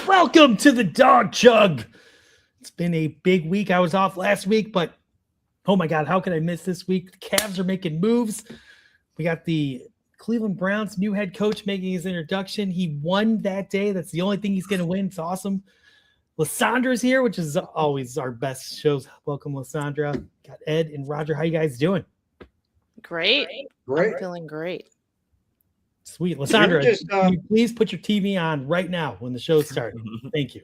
Welcome to the Dawg Chug. It's been a big week. I was off last week, but oh my God, how could I miss this week? The Cavs are making moves. We got the Cleveland Browns new head coach making his introduction. He won that day. That's the only thing he's going to win. It's awesome. Lysandra's here, which is always our best shows. Welcome, Lysandra. Got Ed and Roger. How you guys doing? Great. I'm feeling great. Sweet. Lysandra, can you please put your TV on right now when the show starts? Thank you.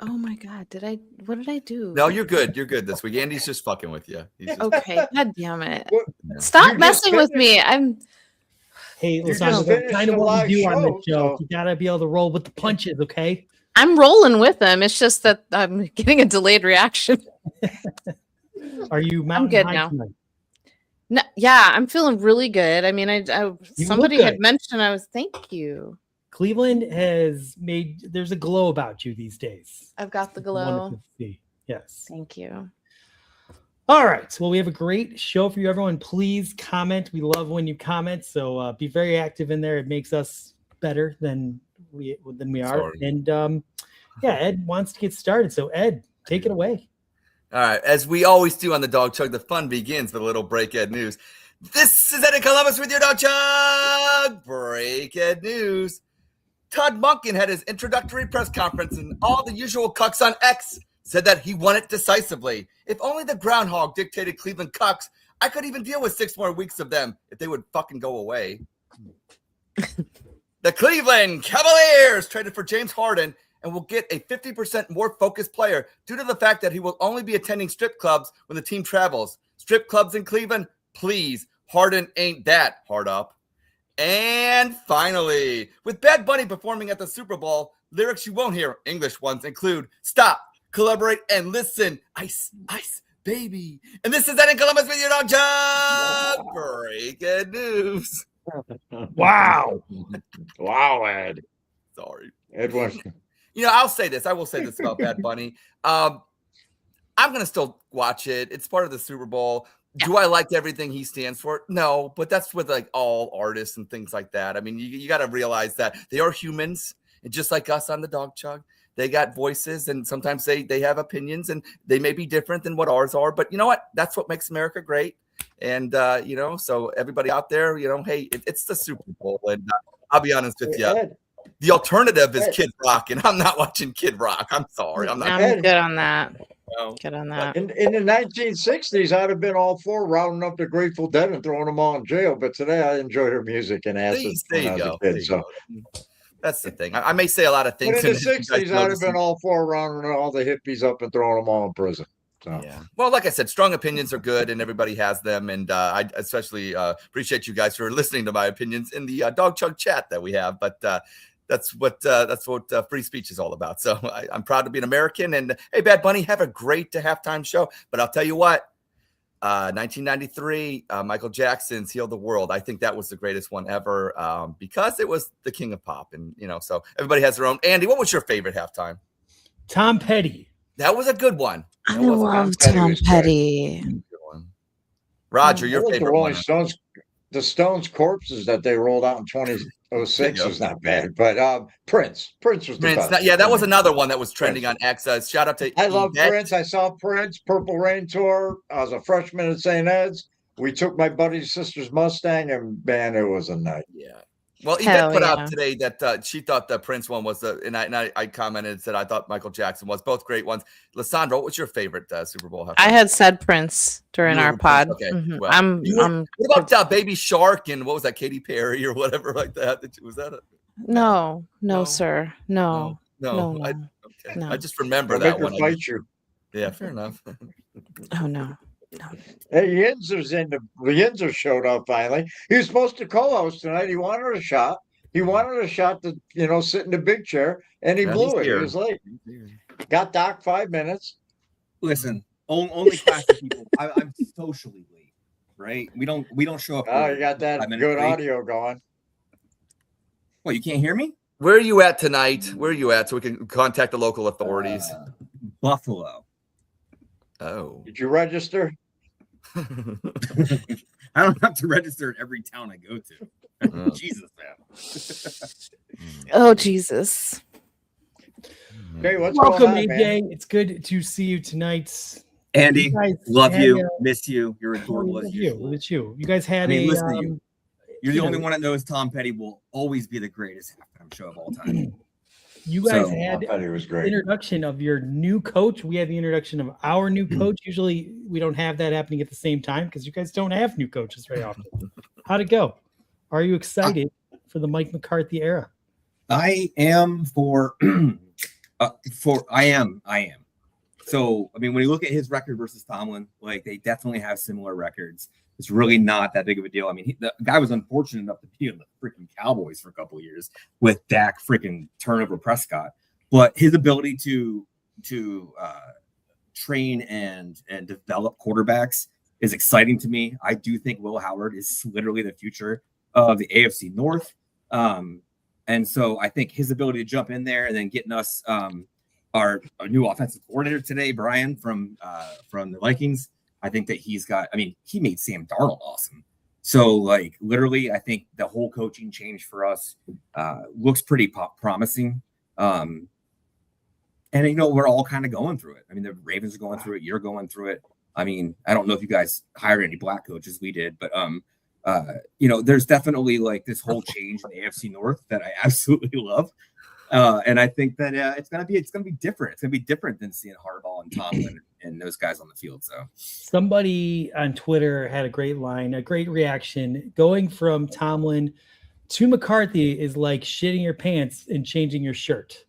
Oh my God. What did I do? No, you're good. You're good this week. Andy's just fucking with you. Okay. God damn it. Stop messing with me. Hey, Lysandra, kind of what we do on this show. You got to be able to roll with the punches, okay? I'm rolling with them. It's just that I'm getting a delayed reaction. Are you I'm good now. No, yeah, I'm feeling really good. I mean, somebody had mentioned thank you. Cleveland there's a glow about you these days. I've got the glow. To see. Yes. Thank you. All right. Well, we have a great show for you, everyone. Please comment. We love when you comment. So be very active in there. It makes us better than we are. Sorry. And Ed wants to get started. So Ed, take it away. All right. As we always do on the Dawg Chug, the fun begins with a little break Ed news. This is Ed in Columbus with your Dawg Chug. Break Ed news. Todd Monken had his introductory press conference, and all the usual cucks on X said that he won it decisively. If only the groundhog dictated Cleveland cucks, I could even deal with 6 more weeks of them if they would fucking go away. The Cleveland Cavaliers traded for James Harden and will get a 50% more focused player due to the fact that he will only be attending strip clubs when the team travels. Strip clubs in Cleveland? Please. Harden ain't that hard up. And finally, with Bad Bunny performing at the Super Bowl, lyrics you won't hear, English ones, include stop, collaborate, and listen. Ice, ice, baby. And this is Ed in Columbus with your Dawg Chug. Breaking news. Wow. Wow, Ed. Sorry. Ed was. I will say this about Bad Bunny. I'm going to still watch it. It's part of the Super Bowl. Yeah. Do I like everything he stands for? No, but that's with like all artists and things like that. I mean, you got to realize that they are humans, and just like us on the Dawg Chug, they got voices, and sometimes they have opinions, and they may be different than what ours are. But you know what? That's what makes America great. And so everybody out there, hey, it's the Super Bowl, and I'll be honest with you. The alternative is Kid Rock, and I'm not watching Kid Rock. I'm sorry. I'm good on that. Good on that. In the 1960s, I'd have been all for rounding up the Grateful Dead and throwing them all in jail. But today, I enjoy their music and acid. There you go. That's the thing. I may say a lot of things. But in the 60s, I'd have been all for rounding all the hippies up and throwing them all in prison. So. Yeah. Well, like I said, strong opinions are good, and everybody has them. And I especially appreciate you guys for listening to my opinions in the Dawg Chug chat that we have. But that's what free speech is all about. So I'm proud to be an American. And hey, Bad Bunny, have a great halftime show. But I'll tell you what, 1993, Michael Jackson's "Heal the World." I think that was the greatest one ever because it was the king of pop. And so everybody has their own. Andy, what was your favorite halftime? Tom Petty. That was a good one. I love Tom Petty. Roger, your favorite Rolling one? Stones. The Stones' Corpses that they rolled out in 2006 was not bad, but Prince was the best. That was another one that was trending on X. Shout out to I love Prince. I saw Prince Purple Rain tour. I was a freshman at St. Ed's. We took my buddy's sister's Mustang, and man, it was a night. Yeah. Well, Yvette put out today that she thought the Prince one was and I commented and said I thought Michael Jackson was. Both great ones. Lysandra, what was your favorite Super Bowl? I had said Prince during our pod. Okay. Mm-hmm. Well, what about Baby Shark and what was that, Katy Perry or whatever like that? Was that No, sir. No. I just remember that one. Fight you. Yeah, fair enough. Oh no. Hey, Yinzer showed up finally. He was supposed to co-host tonight. He wanted a shot. He wanted a shot to, sit in the big chair, and he blew it. He was late. Got Doc 5 minutes. Listen, only classy people. I'm socially late, right? We don't show up. Oh, you got that good audio going. What, you can't hear me? Where are you at tonight? Where are you at so we can contact the local authorities? Buffalo. Oh. Did you register? I don't have to register in every town I go to. Jesus, man. Oh, Jesus. Jay, what's Welcome, going on, AJ. man? It's good to see you tonight. Andy, love had you, miss you. You're Oh, adorable as usual. look at you. You guys had listen to you. You're the only one that knows Tom Petty will always be the greatest halftime show of all time. You guys I had thought he was great. introduction of your new coach. We had the introduction of our new coach. Usually we don't have that happening at the same time because you guys don't have new coaches very often. How'd it go? Are you excited for the Mike McCarthy era? I am I am. So, I mean, when you look at his record versus Tomlin, like they definitely have similar records. It's really not that big of a deal. I mean, the guy was unfortunate enough to be in the freaking Cowboys for a couple of years with Dak freaking turnover Prescott, but his ability to train and develop quarterbacks is exciting to me. I do think Will Howard is literally the future of the AFC North. And so I think his ability to jump in there and then getting us our new offensive coordinator today, Brian from the Vikings. I think that he made Sam Darnold awesome. So like literally, I think the whole coaching change for us looks pretty promising. And we're all kind of going through it. I mean, the Ravens are going through it. You're going through it. I mean, I don't know if you guys hired any black coaches. We did, but there's definitely like this whole change in the AFC North that I absolutely love. And I think that it's gonna be different. It's gonna be different than seeing Harbaugh and Tomlin and those guys on the field. So somebody on Twitter had a great line, a great reaction. Going from Tomlin to McCarthy is like shitting your pants and changing your shirt.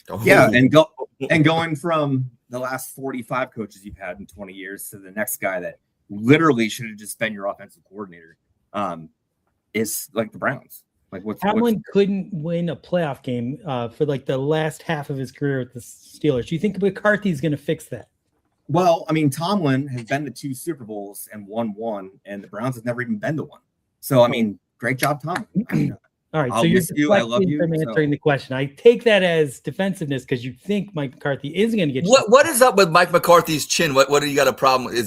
Oh. Yeah, and going from the last 45 coaches you've had in 20 years to the next guy that literally should have just been your offensive coordinator is like the Browns. Like Tomlin couldn't win a playoff game for like the last half of his career with the Steelers. Do you think McCarthy's going to fix that? Well, I mean, Tomlin has been to 2 Super Bowls and won 1, and the Browns have never even been to 1. So, I mean, great job, Tomlin. All right, I'll so you're miss you. I love you. From answering the question. I take that as defensiveness because you think Mike McCarthy is going to get. What is up with Mike McCarthy's chin? What do you got a problem? Is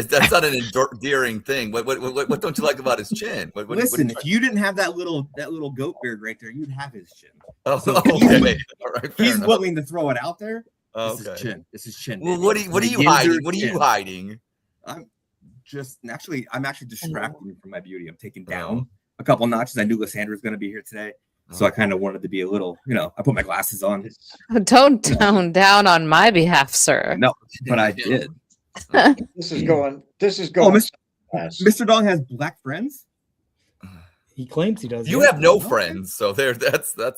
that's not an endearing thing? What don't you like about his chin? Listen, if you didn't have that little goat beard right there, you'd have his chin. Oh, so okay. All right, he's willing to throw it out there. Okay. This is chin. Well, what are you hiding? What are you hiding? I'm actually distracting from my beauty. I'm taking down a couple notches. I knew Lysandra was going to be here today. So I kind of wanted to be a little, I put my glasses on. Don't tone down on my behalf, sir. No, but I did. This is going. Oh, Mr. Dong has black friends? He claims he does. You have no friends, so there. That's that.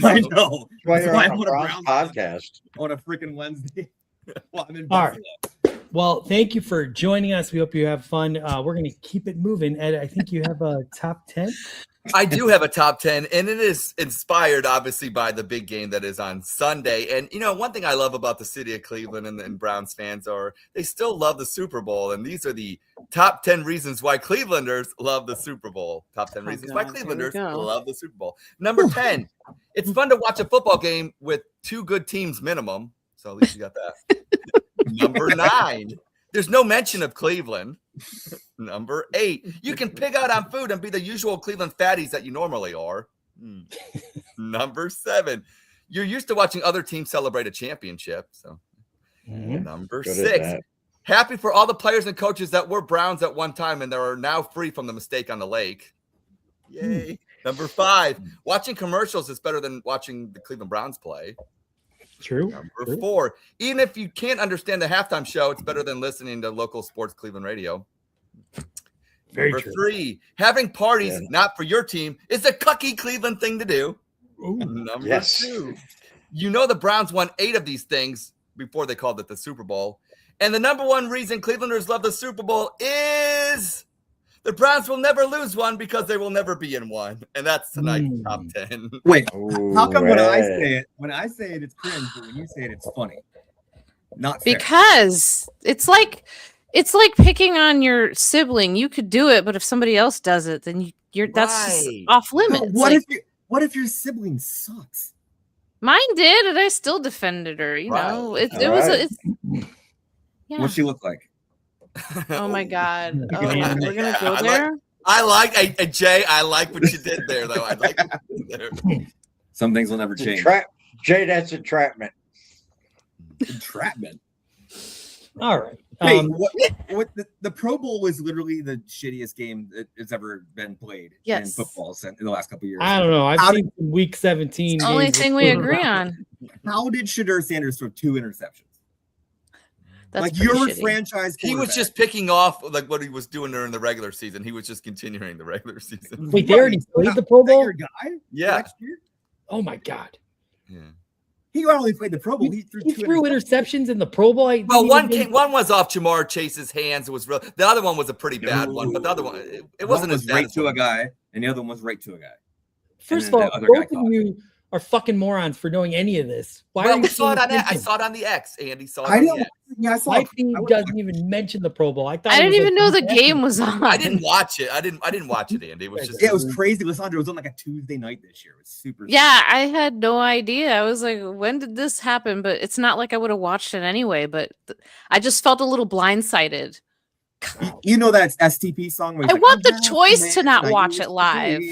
I know. Why you're on a Browns podcast on a freaking Wednesday. Well, I'm in All right. Well, thank you for joining us. We hope you have fun. We're going to keep it moving. Ed, I think you have a top 10. I do have a top 10, and it is inspired, obviously, by the big game that is on Sunday. And, one thing I love about the city of Cleveland and Browns fans are they still love the Super Bowl. And these are the top 10 reasons why Clevelanders love the Super Bowl. Top 10 reasons why Clevelanders love the Super Bowl. Number 10, it's fun to watch a football game with 2 good teams minimum. So at least you got that. Number 9, there's no mention of Cleveland. Number 8, you can pig out on food and be the usual Cleveland fatties that you normally are. Number 7, you're used to watching other teams celebrate a championship. So Number 6, happy for all the players and coaches that were Browns at one time and they are now free from the mistake on the lake. Yay. Number 5, watching commercials is better than watching the Cleveland Browns play. True. Number 4, even if you can't understand the halftime show, it's better than listening to local sports Cleveland radio. Number 3, having parties not for your team is a cucky Cleveland thing to do. Number 2, the Browns won 8 of these things before they called it the Super Bowl. And the number 1 reason Clevelanders love the Super Bowl is the Browns will never lose one because they will never be in one. And that's tonight's top 10. Wait, how come when I say it, it's cringe, but when you say it, it's funny? Not fair. Because it's like picking on your sibling. You could do it, but if somebody else does it, then that's just off limits. What if your sibling sucks? Mine did, and I still defended her. What'd she look like? Oh my God! We're gonna go there. Jay. I like what you did there, though. I like what you did there. Some things will never change. Jay, that's entrapment. entrapment. All right. Hey, what the Pro Bowl was literally the shittiest game that has ever been played in football in the last couple of years. I don't know. I've seen Week 17. It's the only thing we agree on. How did Shedeur Sanders throw 2 interceptions? That's like your shitty. franchise. He was just picking off like what he was doing during the regular season. He was just continuing the regular season. Wait, they already played the Pro Bowl? Your guy? Yeah. Next year? Oh my God. Yeah. He not only played the Pro Bowl, he threw interceptions in the Pro Bowl. One was off Jamar Chase's hands. It was real. The other one was a pretty bad one, but the other one it wasn't as bad right to a guy, and the other one was right to a guy. First of all, both of you are fucking morons for knowing any of this. Why are you saw it on that? I saw it on the X, Andy. Saw it I on know. the X. Yeah, I saw My it. team doesn't even mention the Pro Bowl. I didn't even know the game was on. I didn't watch it. I didn't watch it, Andy. It was just it was crazy. Lissandra, it was on like a Tuesday night this year. It was super. Yeah, I had no idea. I was like, when did this happen? But it's not like I would have watched it anyway. But I just felt a little blindsided. You know that STP song? Where I want the choice to not watch it live.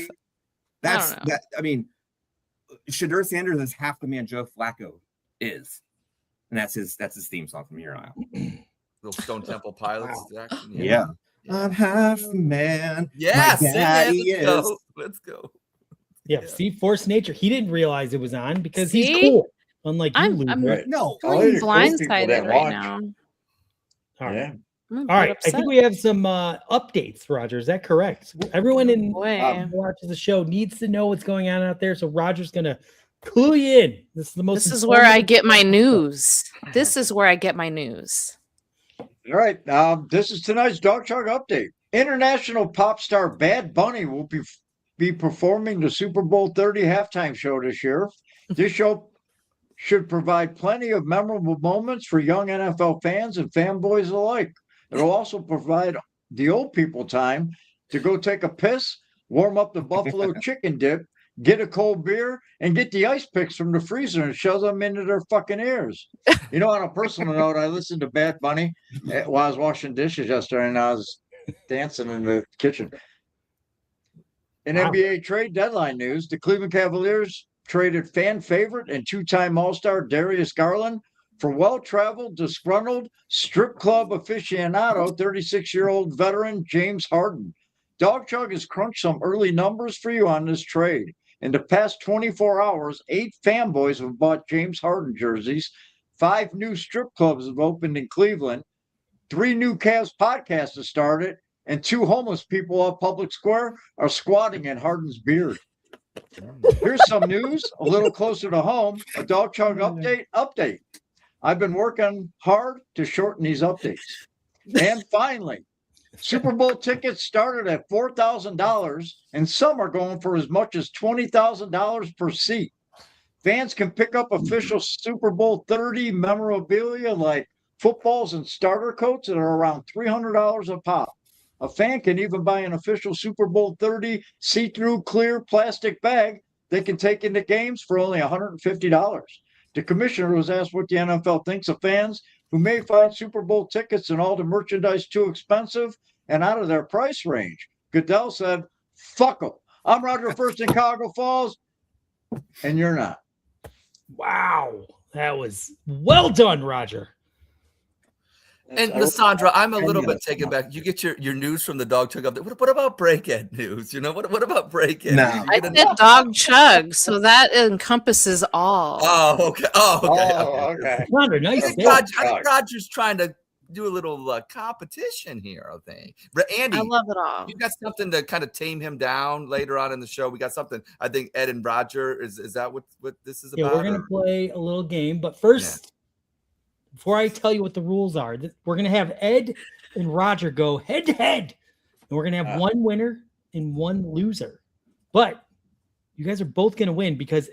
That's that. I mean, Shedeur Sanders is half the man Joe Flacco is, and that's his theme song from here on out. Little Stone Temple Pilots. Wow. Yeah. I'm half the man. Yes, yeah, let's go. Yeah, see, Force Nature. He didn't realize it was on because he's cool. Unlike you, I'm right? No, blindsided right now. All right. Yeah. All right. I think we have some updates, Roger. Is that correct? Everyone in who watches the show needs to know what's going on out there. So Roger's gonna clue you in. This is the most. This is where I get my news. This is where I get my news. All right. This is tonight's Dawg Chug update. International pop star Bad Bunny will be performing the Super Bowl 30 halftime show this year. This show should provide plenty of memorable moments for young NFL fans and fanboys alike. It'll also provide the old people time to go take a piss, warm up the buffalo chicken dip, get a cold beer, and get the ice picks from the freezer and shove them into their fucking ears. You know, on a personal note, I listened to Bad Bunny while I was washing dishes yesterday, and I was dancing in the kitchen. In NBA trade deadline news, the Cleveland Cavaliers traded fan favorite and two-time All-Star Darius Garland for well-traveled, disgruntled strip club aficionado, 36-year-old veteran James Harden. Dawg Chug has crunched some early numbers for you on this trade. In the past 24 hours, 8 fanboys have bought James Harden jerseys. 5 new strip clubs have opened in Cleveland. 3 new Cavs podcasts have started. And 2 homeless people off Public Square are squatting in Harden's beard. Here's some news a little closer to home. A Dawg Chug update. I've been working hard to shorten these updates. And finally, Super Bowl tickets started at $4,000, and some are going for as much as $20,000 per seat. Fans can pick up official Super Bowl 30 memorabilia like footballs and starter coats that are around $300 a pop. A fan can even buy an official Super Bowl 30 see-through clear plastic bag they can take into games for only $150. The commissioner was asked what the NFL thinks of fans who may find Super Bowl tickets and all the merchandise too expensive and out of their price range. Goodell said, fuck them. I'm Roger First in Cuyahoga Falls, and you're not. Wow. That was well done, Roger. And Lissandra, I'm a little bit taken back. You get your news from the Dawg Chug update. What about break-in news? You know, what about break-in? No. I said Dawg Chug, so that encompasses all. Oh, okay. Okay. Roger, nice. I think Roger's trying to do a little competition here, I think. Andy, I love it all. You got something to kind of tame him down later on in the show. We got something. I think Ed and Roger, is that what this is about? Yeah, we're going to play a little game. But first, before I tell you what the rules are, we're going to have Ed and Roger go head-to-head. And we're going to have one winner and one loser. But you guys are both going to win because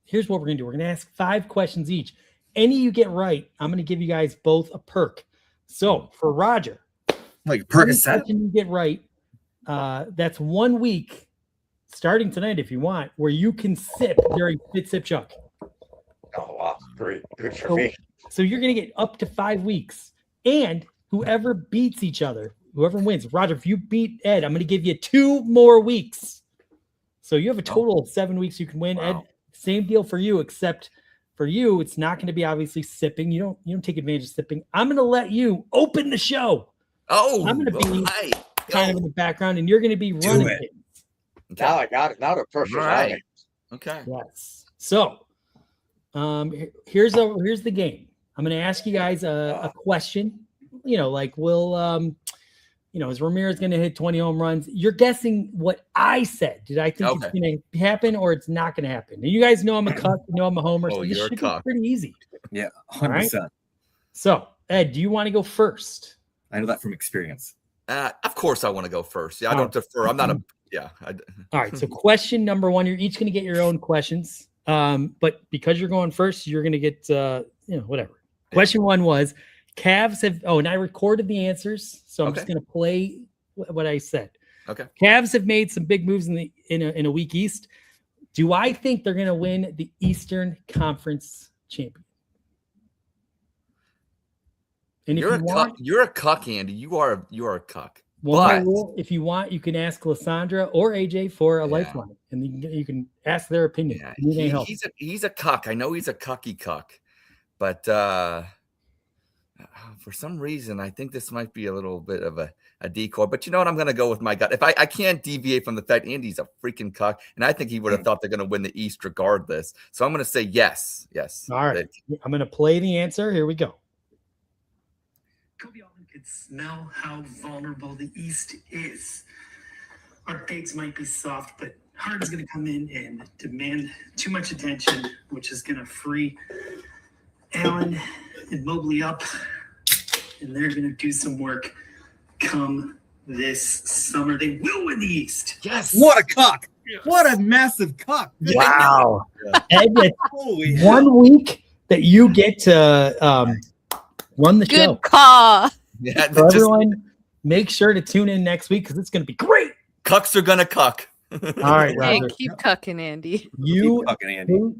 here's what we're going to do. We're going to ask 5 questions each. Any you get right, I'm going to give you guys both a perk. So for Roger, like Percocet, you get right. That's 1 week starting tonight, if you want, where you can sip during Fit Sip Chuck. Oh, wow. Great. Good for me. So you're going to get up to 5 weeks. And whoever beats each other, whoever wins, Roger, if you beat Ed, I'm going to give you 2 more weeks. So you have a total of 7 weeks you can win. Wow. Ed, same deal for you, except for you, it's not going to be obviously sipping. You don't take advantage of sipping. I'm going to let you open the show. Oh, I'm going to be kind of in the background, and you're going to be running it. Okay. Now I got it. Now the pressure's on me. Okay. Yes. So, here's the game. I'm going to ask you guys a question. Like is Ramirez going to hit 20 home runs? You're guessing what I said. Did I think it's going to happen or it's not going to happen? And you guys know I'm a cuck. You know I'm a homer. So this should be pretty easy. Yeah, 100%. Right? So, Ed, do you want to go first? I know that from experience. Of course I want to go first. Yeah, I don't defer. I'm not a – yeah. All right, so question number one, you're each going to get your own questions. But because you're going first, you're going to get, whatever. Question one was, Cavs have – and I recorded the answers, so I'm just going to play what I said. Okay. Cavs have made some big moves in a week East. Do I think they're going to win the Eastern Conference Championship? And you're a cuck, Andy. You are a cuck. Well, if you want, you can ask Lysandra or AJ for a lifeline, and you can ask their opinion. Yeah, he's a cuck. I know he's a cucky cuck, but for some reason, I think this might be a little bit of a decoy. But you know what? I'm going to go with my gut. If I can't deviate from the fact Andy's a freaking cuck, and I think he would have thought they're going to win the East regardless. So I'm going to say yes. All right. I'm going to play the answer. Here we go. Kobe Altman could smell how vulnerable the East is. Our takes might be soft, but Harden's going to come in and demand too much attention, which is going to free Allen and Mobley up, and they're going to do some work come this summer. They will win the East. Yes. What a cock. Yes. What a massive cock. Wow. Ed, holy 1 week that you get to run the show. Good call. Yeah, so everyone, make sure to tune in next week because it's going to be great. Cucks are going to cuck. All right, Roger. Keep cucking, Andy. You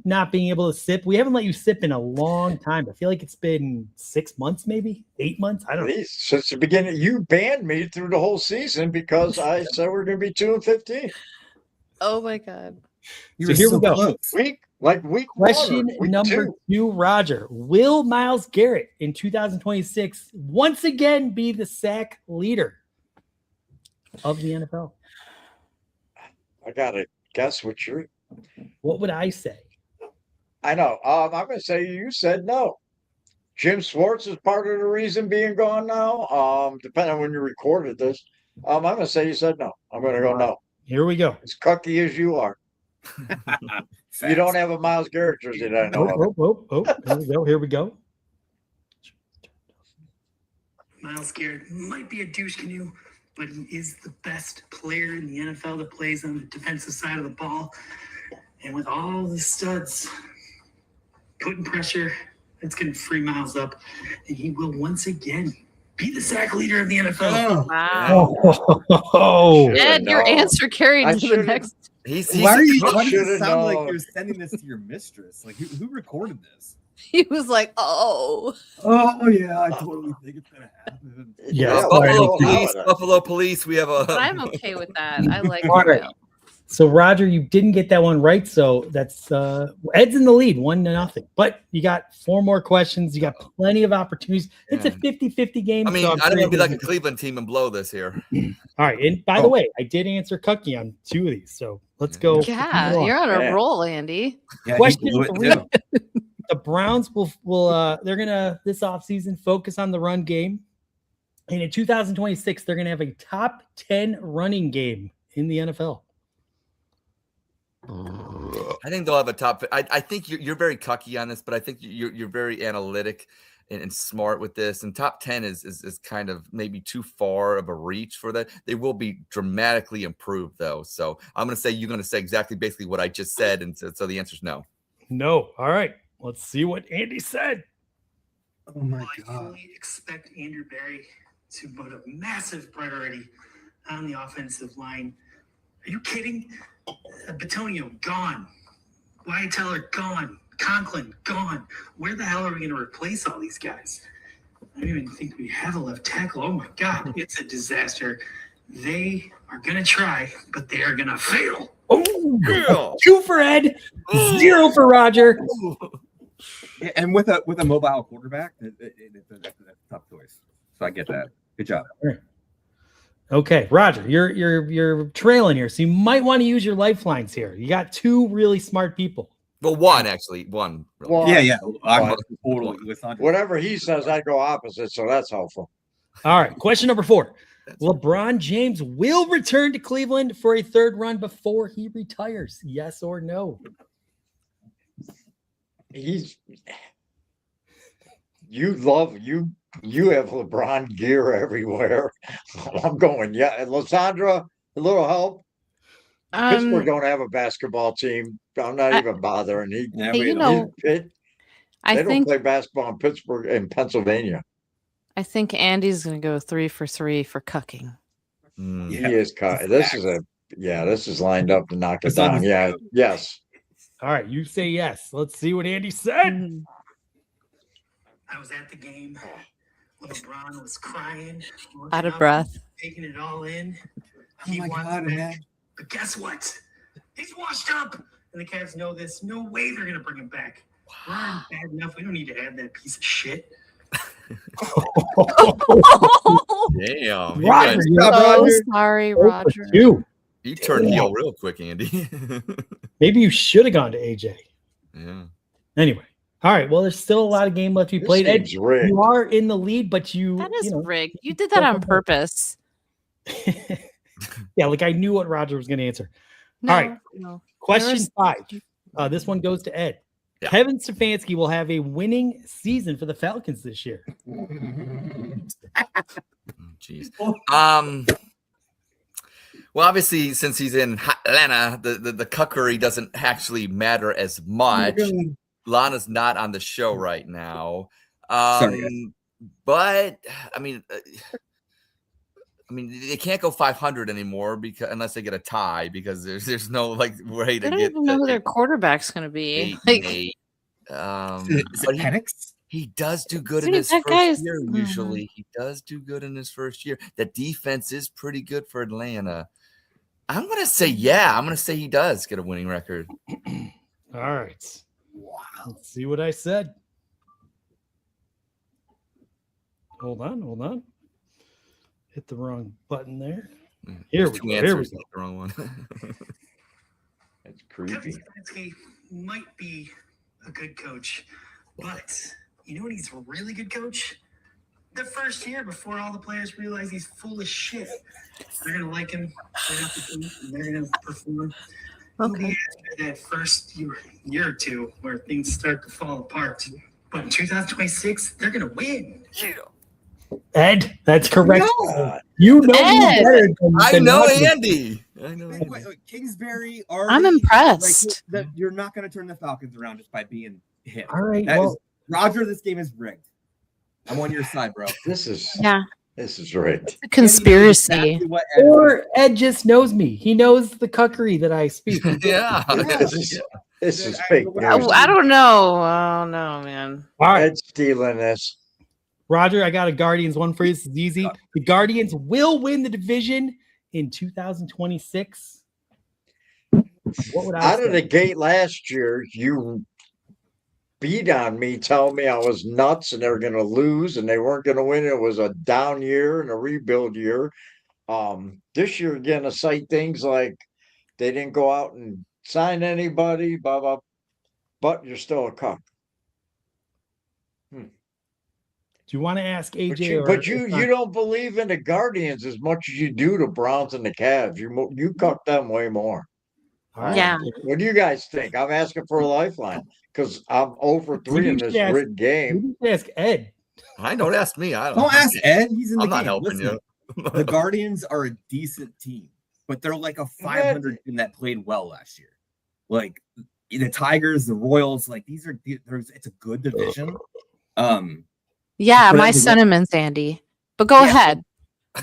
not being able to sip. We haven't let you sip in a long time. I feel like it's been 6 months, maybe 8 months. I don't know. Since the beginning, you banned me through the whole season because I said we're going to be 2-15. Oh my God. So here we go. Week question number 2, Roger. Will Myles Garrett in 2026 once again be the sack leader of the NFL? I gotta guess what would I say? I know. I'm gonna say you said no. Jim Schwartz is part of the reason being gone now. Depending on when you recorded this. I'm gonna say you said no. I'm gonna go no. Here we go. As cucky as you are. You don't have a Myles Garrett jersey that I know of. Here we go. Myles Garrett might be a douche canoe, but he is the best player in the NFL that plays on the defensive side of the ball. And with all the studs putting pressure, it's going to free Myles up. And he will once again be the sack leader of the NFL. Wow. Ed, your answer carried to the next. Why does it sound like you're sending this to your mistress? Like, who recorded this? He was like, oh yeah, I totally think it's gonna happen. Yeah, Buffalo Police. We have a. But I'm okay with that. I like it. So Roger, you didn't get that one right. So that's Ed's in the lead, 1-0. But you got 4 more questions. You got plenty of opportunities. It's a 50-50 game. I mean, I don't want to be like a Cleveland team and blow this here. All right. And by the way, I did answer Cucky on 2 of these. So let's go. Yeah, you're on a roll, Andy. Yeah, question 3. The Browns will they're gonna this offseason focus on the run game. And in 2026, they're gonna have a top 10 running game in the NFL. I think they'll have a top. I think you're very cucky on this, but I think you're very analytic and smart with this. And top 10 is kind of maybe too far of a reach for that. They will be dramatically improved though. So I'm going to say you're going to say exactly basically what I just said, and so the answer is no. No. All right. Let's see what Andy said. Oh my God! I fully expect Andrew Berry to put a massive priority on the offensive line. Are you kidding? Batonio, gone. Wyatt Teller, gone. Conklin, gone. Where the hell are we going to replace all these guys? I don't even think we have a left tackle. Oh, my God. It's a disaster. They are going to try, but they are going to fail. Oh, yeah. 2 for Ed, 0 for Roger. And with a mobile quarterback, it's a tough choice. So I get that. Good job. Okay, Roger, you're trailing here, so you might want to use your lifelines here. You got two really smart people. Well, one actually, one. Well, Yeah. I'm totally with Andre. Whatever he says, I go opposite, so that's helpful. All right, question number 4. LeBron James will return to Cleveland for a third run before he retires. Yes or no? You have LeBron gear everywhere. I'm going, yeah. And Lysandra, a little help. Pittsburgh don't have a basketball team. I'm not even bothering. You know, they don't play basketball in Pittsburgh and Pennsylvania. I think Andy's going to go 3 for 3 for cucking. He is cut. This is lined up to knock it down. Yeah. Yes. All right, you say yes. Let's see what Andy said. I was at the game. LeBron was crying, Out of breath. taking it all in. Oh my God, man. But guess what? He's washed up. And the Cavs know this. No way they're going to bring him back. We're bad enough. We don't need to add that piece of shit. Damn. Roger, So sorry, Roger. You turned heel real quick, Andy. maybe you should have gone to AJ. Yeah. Anyway, all right. Well, there's still a lot of game left to be played. Ed, rigged. you are in the lead, but That is rigged. You did that on purpose. Yeah, like I knew what Roger was going to answer. No, All right. no. Question 5. This one goes to Ed. Yeah. Kevin Stefanski will have a winning season for the Falcons this year. Jeez. Well, obviously, since he's in Atlanta, the cuckery doesn't actually matter as much. Lana's not on the show right now. Sorry, but I mean, they can't go 500 anymore unless they get a tie, because there's no way They to don't get. even know who their quarterback's going to be. 8-8. Is it Penix? He does do good in Dude, his that first guy's- year. Usually, he does do good in his first year. The defense is pretty good for Atlanta. I'm gonna say, yeah. I'm gonna say he does get a winning record. All right. Wow. Let's see what I said. Hold on. Hit the wrong button there. Here we go. Here we go. The wrong one. It's creepy. Stefanski might be a good coach, but you know what? He's a really good coach. The first year, before all the players realize he's full of shit, they're gonna like him. They're gonna perform. Okay. After that first year or two, where things start to fall apart, but in 2026, they're gonna win. Ed, that's correct. No. You know Ed. better I know Roger. Andy. Wait, Kingsbury I'm impressed. You're not going to turn the Falcons around just by being hit. All right. That Well, is- Roger, this game is rigged. I'm on your side, bro. This is rigged. It's a conspiracy. Exactly what Ed or Ed just knows me. He knows the cuckery that I speak. Yeah. This is fake news. I don't know. Oh, no, man. All right. Ed's stealing this. Roger, I got a Guardians one for you. This is easy. The Guardians will win the division in 2026. What would I Out say? of the gate last year, you beat on me, telling me I was nuts and they were going to lose and they weren't going to win. It was a down year and a rebuild year. This year, again, to cite things like they didn't go out and sign anybody, blah, blah, but you're still a cuck. Do you want to ask AJ? But you don't believe in the Guardians as much as you do the Browns and the Cavs. You cuck them way more. All right. Yeah. What do you guys think? I'm asking for a lifeline because I'm over 3 in this rigged game. You ask Ed. Don't ask me. I Don't ask Ed. He's in the I'm game. not helping Listen, the Guardians are a decent team, but they're like a 500 team that played well last year. Like the Tigers, the Royals, like these are. It's a good division. Yeah, For my them to win- sentiments, Andy. But go ahead.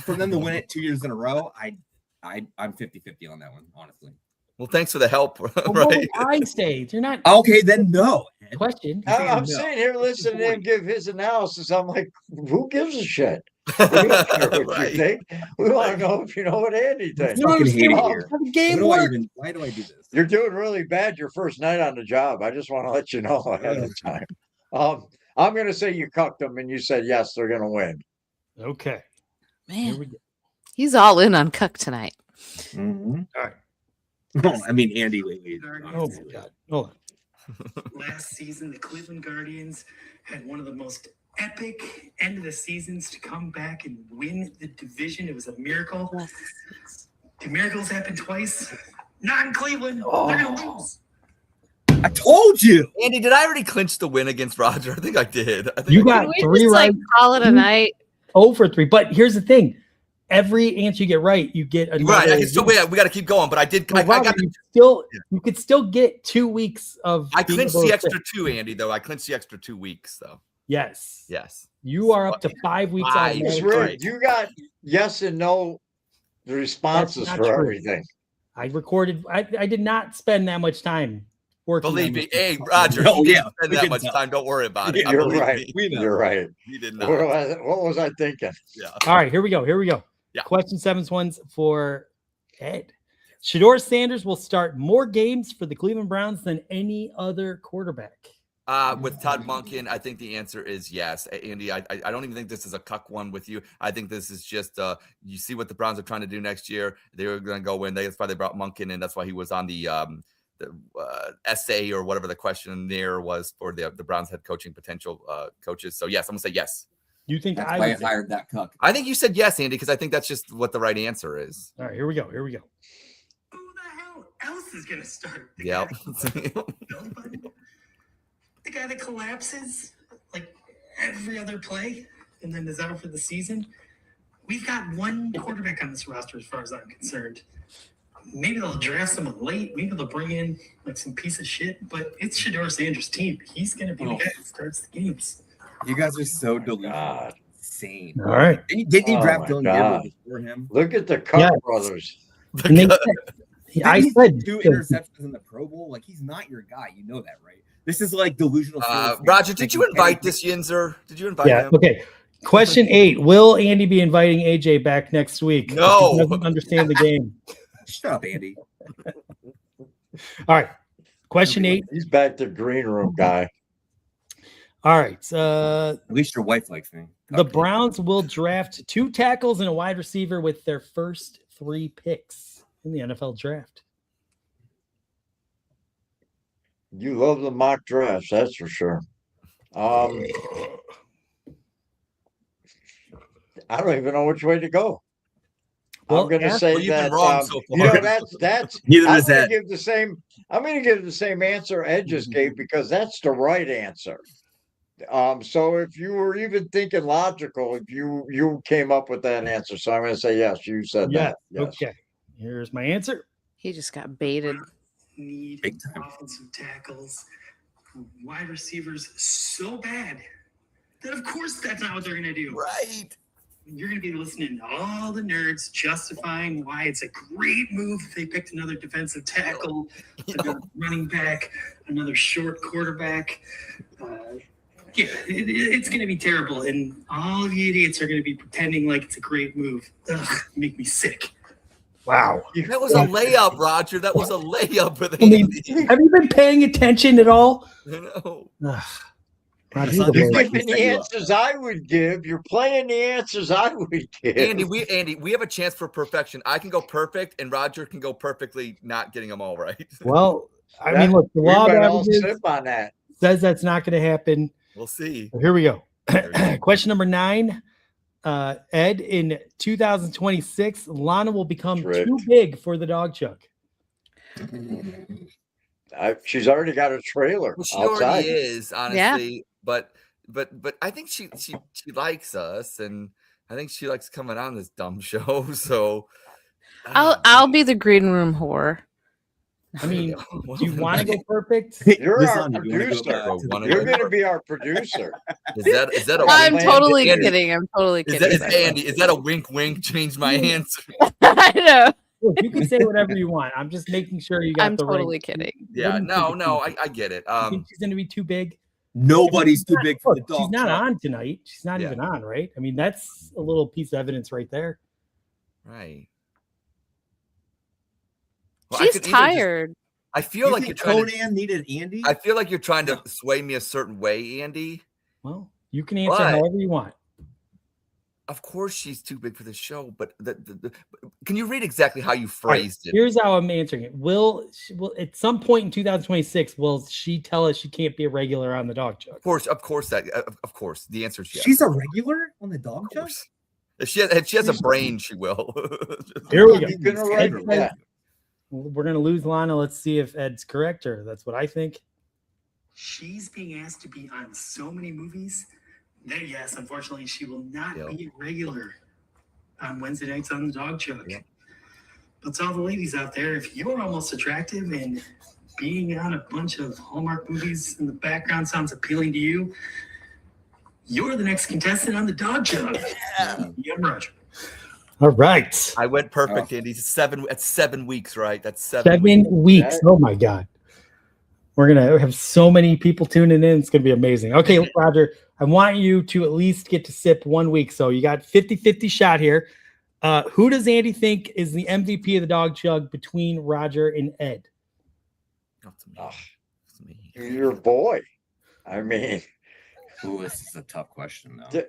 For them to win it 2 years in a row, I'm 50-50 on that one, honestly. Well, thanks for the help. Well, what Right. would I say? You're not Okay, then no. Ed. question. I'm no. sitting here listening to him give his analysis. I'm like, who gives a shit? We don't care what Right. you think. We want to know if you know what Andy thinks. You don't fucking hate understand it how here. the game works. Why do I do this? You're doing really bad your first night on the job. I just want to let you know ahead of time. I'm going to say you cucked them, and you said yes, they're going to win. Okay. Here we Man, go. he's all in on Cook tonight. Mhm. All right. Oh, I mean, Andy, wait. Oh my God. Hold on. Last season, the Cleveland Guardians had one of the most epic end of the seasons to come back and win the division. It was a miracle. Do miracles happen twice? Not in Cleveland. They're going to lose. I told you. Andy, did I already clinch the win against Roger? I think I did. I think You I got Can we 3 just right. call it a night? 0 for 3. But here's the thing. Every answer you get right, you get another. Right. I can still, we got to keep going, but I did. No, I got Robert, the, you could still get 2 weeks of. I being clinched able the to extra fit. 2, Andy, though. I clinched the extra 2 weeks, though. Yes. Yes. You are up to 5 weeks. Five. It's automatically. rigged. You got yes and no responses That's for not true. everything. I recorded. I did not spend that much time working. Believe on me. this. Hey, Roger, Oh, he yeah, didn't spend we that can much tell. time. Don't worry about it. You're Believe right. me. We know. You're right. He did not. What was I thinking? Yeah. All right, here we go. Yeah. Question 7's one's for Ed. Shador Sanders will start more games for the Cleveland Browns than any other quarterback. With Todd Monken, I think the answer is yes. Andy, I don't even think this is a cuck one with you. I think this is just you see what the Browns are trying to do next year. They're going to go win. That's why they brought Monken in. That's why he was on the essay or whatever the questionnaire was for the Browns head coaching potential coaches. So yes, I'm going to say yes. You think That's I why I would say- hired that cuck. I think you said yes, Andy, because I think that's just what the right answer is. All right, here we go. Who the hell else is going to start? The Yep. guy- Nobody. The guy that collapses like every other play and then is out for the season. We've got one quarterback on this roster as far as I'm concerned. Maybe they'll draft someone late. Maybe they'll bring in like some piece of shit, but it's Shador Sanders' team. He's going to be the guy that starts the games. You guys are so delusional. God. Insane. All right. Didn't you Oh draft my Dylan God. Gabriel before him? Look at the Cup Yes. brothers. And they said- I Didn't he said throw 2 interceptions in the Pro Bowl. Like, he's not your guy. You know that, right? This is like delusional. Roger, did you invite this Yinzer? Did you invite yeah. him? Okay. Question 8: will Andy be inviting AJ back next week? No. He doesn't understand the game. Shut up, Andy. All right. Question 8. He's back to green room guy. All right. At least your wife likes me. The Browns will draft 2 tackles and a wide receiver with their first 3 picks in the NFL draft. You love the mock drafts, that's for sure. I don't even know which way to go. Well, I'm going to ask- say Well, you've been that wrong so you know far. that's. Neither I'm is going to that. give the same. I'm going to give the same answer Ed just gave because that's the right answer. So if you were even thinking logical, if you came up with that answer, so I'm going to say yes. You said Yeah. that. Yes. Okay. Here's my answer. He just got baited. Need Big time. offensive tackles, wide receivers so bad that of course that's not what they're going to do. Right. You're going to be listening to all the nerds justifying why it's a great move if they picked another defensive tackle, another running back, another short quarterback. It's going to be terrible, and all of you idiots are going to be pretending like it's a great move. Ugh, make me sick. Wow. That was a layup, Roger. That was a layup with I mean, Andy. have you been paying attention at all? No. Ugh. That's Roger, not You're Like, giving he set the you up. answers I would give. You're playing the answers I would give. Andy, we have a chance for perfection. I can go perfect, and Roger can go perfectly not getting them all right. Well, I mean, look, the we law of might all averages sip on that. says that's not going to happen. We'll see. So here we go. There we go. Question number 9. Ed, in 2026, Lana will become That's right. too big for the Dawg Chug. She's already got a trailer Well, she outside. already is, honestly. Yeah. But I think she likes us, and I think she likes coming on this dumb show. So I'll be the green room whore. I mean, do you want to go perfect? You're Listen, our you wanna go producer. back to the- You're going to be our producer. is that a I'm wink? totally Andy, kidding. I'm totally Is kidding. that, Andy, is that a wink wink? Change my answer. I know. Look, you can say whatever you want. I'm just making sure you got I'm the totally right. kidding. Yeah, What do you think? I get it. You think she's going to be too big? Nobody's too big for the Look, dog. she's not Chug. on tonight. She's not Yeah. even on, right? I mean, that's a little piece of evidence right there. Right. Well, I She's could either just- tired. I feel You like think you're trying Conan needed Andy. I feel like you're trying to sway me a certain way, Andy. Well, you can answer But- however you want. Of course, she's too big for the show. But can you read exactly how you All right, phrased it? here's how I'm answering it. Will at some point in 2026, will she tell us she can't be a regular on the Dawg Chug? Of course, of course. The answer is yes. She's a regular on the Dawg Of Chug. course. If she has a brain, she will. Here we go. You can write, yeah. We're gonna lose Lana. Let's see if Ed's correct, or that's what I think. She's being asked to be on so many movies that, yes, unfortunately, she will not be a regular on Wednesday nights on the Dawg Chug. Yep. But to all the ladies out there, if you're almost attractive and being on a bunch of Hallmark movies in the background sounds appealing to you, you're the next contestant on the Dawg Chug. Yeah, Roger. All right, I went perfect, Andy. That's 7 weeks, right? That's 7 weeks. weeks. Oh my god, we're gonna have so many people tuning in. It's gonna be amazing. Okay, Roger, I want you to at least get to sip 1 week. So you got 50-50 shot here. Who does Andy think is the MVP of the Dawg Chug between Roger and Ed? That's me. Oh, That's me. your boy. I mean, Ooh, this is a tough question though.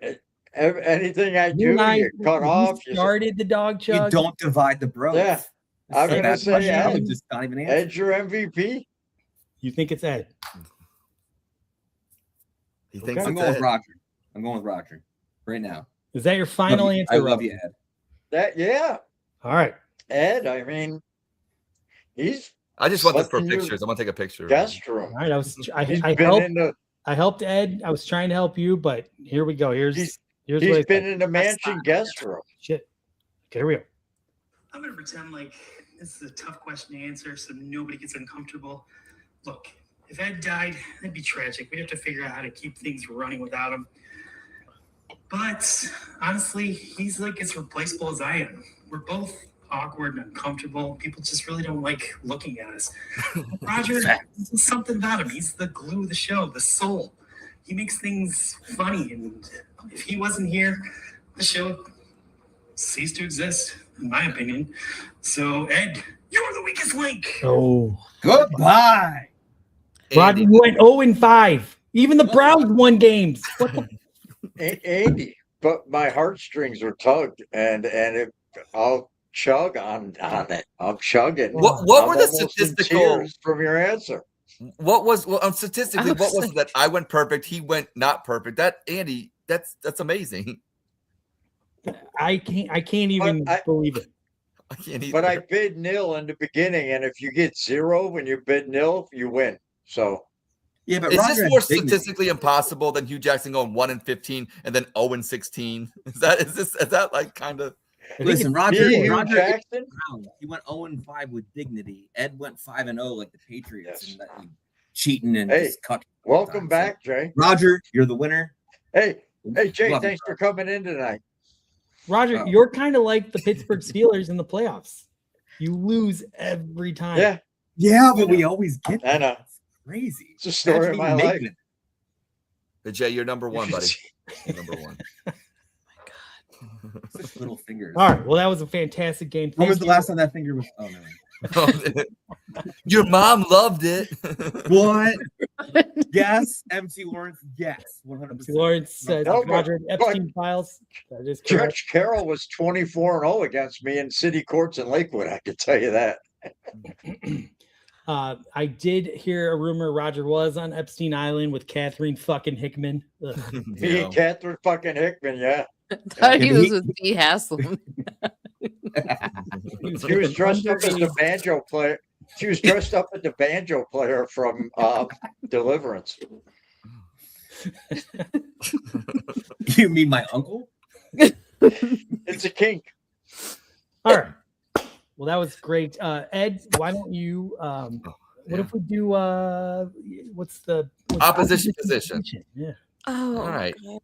anything I do, You and I you cut off. You started the Dawg You Chug. don't divide the bros. Yeah. I'm So gonna that say question, I Ed. would just not even answer. Ed's your MVP. You think it's Ed? He thinks Okay. I'm it's going with Ed. Roger. I'm going with Roger right now. Is that your final Love you. answer? I love Roger? you, Ed. Yeah, All right. Ed. I mean, he's I just want this for What's in your pictures. I want to take a picture. guest All room. right. I He's helped. been in the I helped Ed. I was trying to help you, but here we go. Here's what he's I been think. in the mansion guest room. Shit. Okay, here we go. I'm going to pretend like this is a tough question to answer so nobody gets uncomfortable. Look, if Ed died, that'd be tragic. We'd have to figure out how to keep things running without him. But honestly, he's like as replaceable as I am. We're both awkward and uncomfortable. People just really don't like looking at us. Roger, there's something about him. He's the glue of the show, the soul. He makes things funny. And if he wasn't here, the show ceased to exist, in my opinion. So, Ed, you're the weakest link. Oh, Goodbye. Roger, you went 0-5. Even the Browns won games. What the? Andy, but my heartstrings were tugged, and I'll chug on it. I'm chugging. What I'm were the almost in statistical? tears from your answer? What was statistically? I What was was it that I went perfect? He went not perfect. That Andy, that's amazing. I can't even believe it. I can't But I either. bid nil in the beginning, and if you get 0 when you bid nil, you win. So Yeah, but Is Roger this had more dignity. statistically impossible than Hugh Jackson going 1-15 and then 0-16? Is that like kind of? Listen, it's Roger. Hugh Roger Jackson, he went 0-5 with dignity. Ed went 5-0 like the Patriots, Yes. and that he cheating and Hey, just cut. welcome back, Jay. Roger. You're the winner. Hey, Jay, Love you, thanks for coming in tonight. Roger, Oh. you're kind of like the Pittsburgh Steelers in the playoffs. You lose every time. Yeah, Yeah, but we always get I know. That's crazy. It's the story of Imagine my even life. making it. Jay, you're number one, buddy. You're number one. Such little fingers. All right. Well, that was a fantastic game. When was Thank the you. last time that finger was? Oh no. Your mom loved it. What? Yes, MC Lawrence. Yes, 100%. Lawrence No, but- Roger Epstein files? That is correct. Judge Carroll was 24-0 against me in city courts in Lakewood. I can tell you that. I did hear a rumor Roger was on Epstein Island with Catherine fucking Hickman. Ugh. Me Yeah. and Catherine fucking Hickman, yeah. Thought he was with B. Haslam. She was dressed up as the banjo player. She was dressed up as the banjo player from Deliverance. You mean my uncle? It's a kink. All right. Well, that was great. Ed, why don't you what if we do what's Opposition position. Oh, Yeah. All right. okay.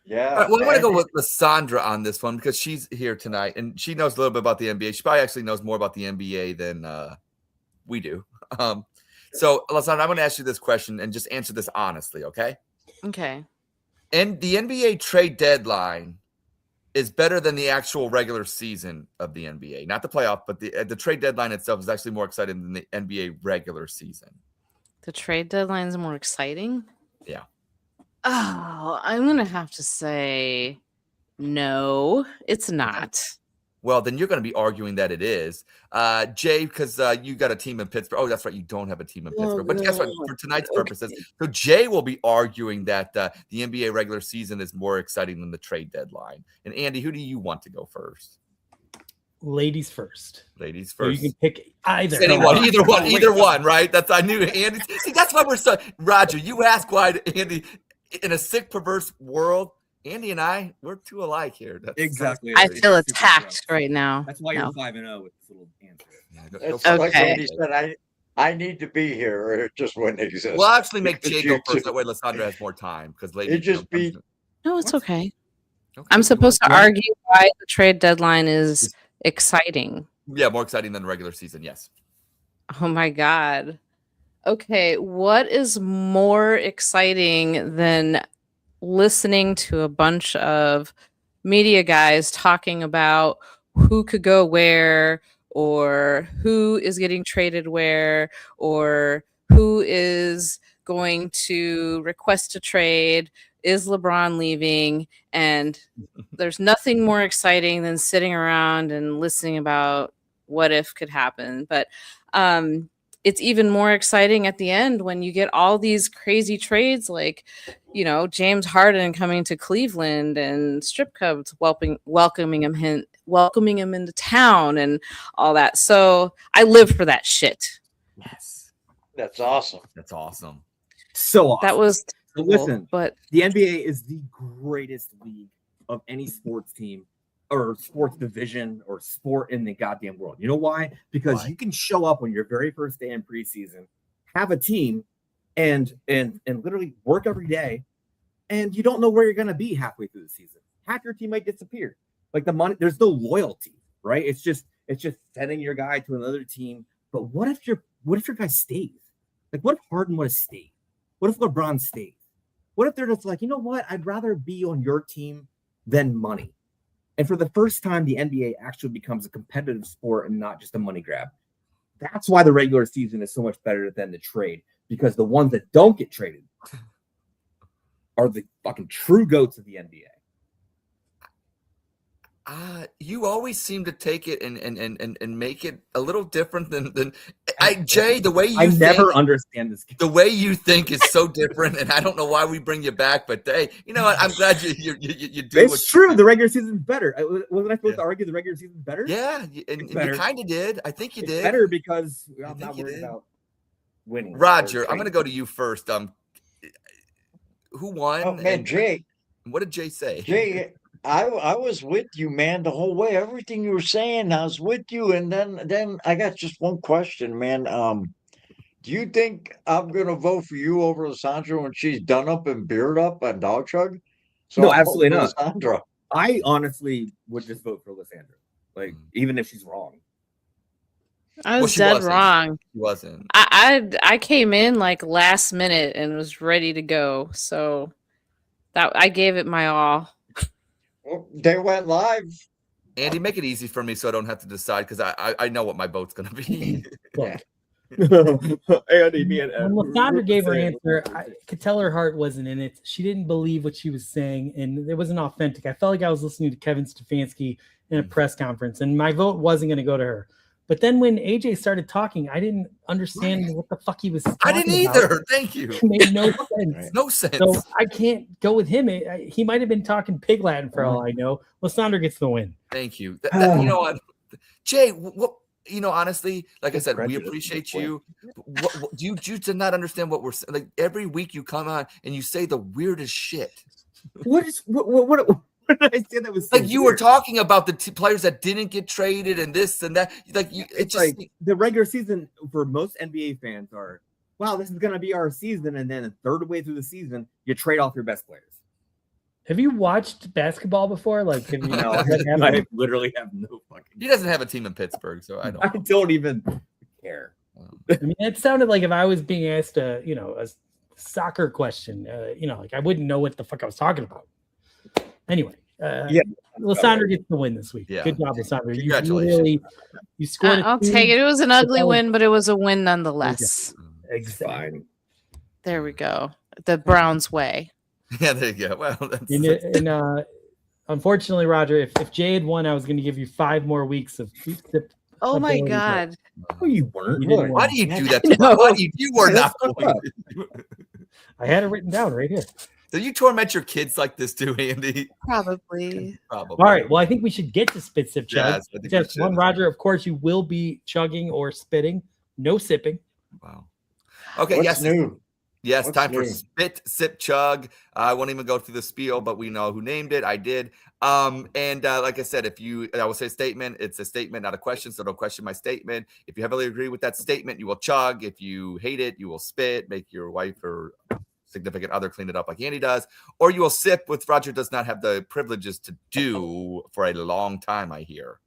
Yeah. All right, well, I'm going to go Andy. with Lysandra on this one because she's here tonight and she knows a little bit about the NBA. She probably actually knows more about the NBA than we do. So, Lysandra, I'm going to ask you this question and just answer this honestly, okay? Okay. And the NBA trade deadline is better than the actual regular season of the NBA. Not the playoff, but the trade deadline itself is actually more exciting than the NBA regular season. The trade deadline is more exciting? Yeah. Oh, I'm going to have to say no, it's not. Well, then you're going to be arguing that it is. Jay, because you got a team in Pittsburgh. Oh, that's right. You don't have a team in Pittsburgh. But guess what? For tonight's purposes, so Jay will be arguing that the NBA regular season is more exciting than the trade deadline. And Andy, who do you want to go first? Ladies first. Ladies So first. you can pick either. Anyone, either one, right? That's I knew Andy. See, that's why we're so Roger. You ask why Andy in a sick, perverse world. Andy and I, we're too alike here. That's Exactly. I feel attacked right now. That's why you're 5-0 with this little answer. It's Okay. like Andy said, I need to be here, or it just wouldn't exist. We'll actually make Because Jay go you first. two- That way, Lysandra has more time because It just be No, it's okay. Okay. I'm supposed to argue why the trade deadline is exciting. Yeah, more exciting than the regular season. Yes. Oh my God. Okay, what is more exciting than listening to a bunch of media guys talking about who could go where, or who is getting traded where, or who is going to request a trade? Is LeBron leaving? And there's nothing more exciting than sitting around and listening about what if could happen. But it's even more exciting at the end when you get all these crazy trades, like, you know, James Harden coming to Cleveland and strip clubs welcoming him into town and all that. So I live for that shit. Yes. That's awesome. That's awesome. So awesome. That was So cool, listen, but the NBA is the greatest league of any sports team or sports division or sport in the goddamn world. You know why? Because you can show up on your very first day in preseason, have a team, and literally work every day, and you don't know where you're going to be halfway through the season. Half your team might disappear. Like the money, there's no loyalty, right? It's just sending your guy to another team. But what if your guy stays? Like, what if Harden would have stayed? What if LeBron stays? What if they're just like, you know what? I'd rather be on your team than money. And for the first time, the NBA actually becomes a competitive sport and not just a money grab. That's why the regular season is so much better than the trade, because the ones that don't get traded are the fucking true goats of the NBA. You always seem to take it and make it a little different than Jay. The way you I think, never understand this game. the way you think is so different, and I don't know why we bring you back. But hey, you know what? I'm glad you do. It's true. The regular season's better. Wasn't I supposed to argue the regular season's better? Yeah, and you kind of did. I think you did. Better because I'm not worried about winning. Roger, I'm going to go to you first. Who won? Oh man, Jay. What did Jay say? Jay, I was with you, man, the whole way. Everything you were saying, I was with you. And then I got just one question, man. Do you think I'm gonna vote for you over Lysandra when she's done up and beard up on Dawg Chug? So No, I'll absolutely vote not. for Lysandra. I honestly would just vote for Lysandra, like even if she's wrong. I was dead wrong. She wasn't. I came in like last minute and was ready to go, so that I gave it my all. Well, they went live. Andy, make it easy for me so I don't have to decide, because I know what my vote's going to be. Andy, me and when Lysandra gave her answer, I could tell her heart wasn't in it. She didn't believe what she was saying, and it wasn't authentic. I felt like I was listening to Kevin Stefanski in a press conference, and my vote wasn't going to go to her. But then when AJ started talking, I didn't understand what the fuck he was talking I didn't either. about. Thank you. It made no sense. No sense. So I can't go with him. He might have been talking pig Latin for all I know. Lysandra gets the win. Thank you. You know what, Jay? What? You know, honestly, like I said, we appreciate you. What you did not understand what we're saying. Like every week you come on and you say the weirdest shit. What did I say that was so like you weird? were talking about the players that didn't get traded and this and that. Like it's just like the regular season for most NBA fans are, wow, this is going to be our season, and then a third way through the season, you trade off your best players. Have you watched basketball before? Like, have you know, I literally have no fucking. He doesn't have a team in Pittsburgh, so I don't even care. I mean, it sounded like if I was being asked a soccer question, like I wouldn't know what the fuck I was talking about. Anyway, Yeah. Lysandra gets the win this week. Yeah. Good job, Lysandra. Congratulations. You scored. I'll take it. It was an ugly win, but it was a win nonetheless. Exactly. There we go. The Browns way. Yeah, there you go. Well, that's And unfortunately, Roger, if Jay had won, I was going to give you 5 more weeks of. Oh my ability, but God. Oh, you weren't. you didn't why win. do you do that? No. Why do you were not That's going? I had it written down right here. Do you torment your kids like this too, Andy? Probably. Probably. All right. Well, I think we should get to spit, sip, chug. Yes, I think we Just should. one, Roger. Of course, you will be chugging or spitting. No sipping. Wow. Okay. What's yes. new? Yes, What's time for new? spit, sip, chug. I won't even go through the spiel, but we know who named it. I did. And like I said, I will say statement, it's a statement, not a question. So don't question my statement. If you heavily agree with that statement, you will chug. If you hate it, you will spit, make your wife or significant other clean it up like Andy does, or you will sip, which Roger does not have the privileges to do for a long time, I hear.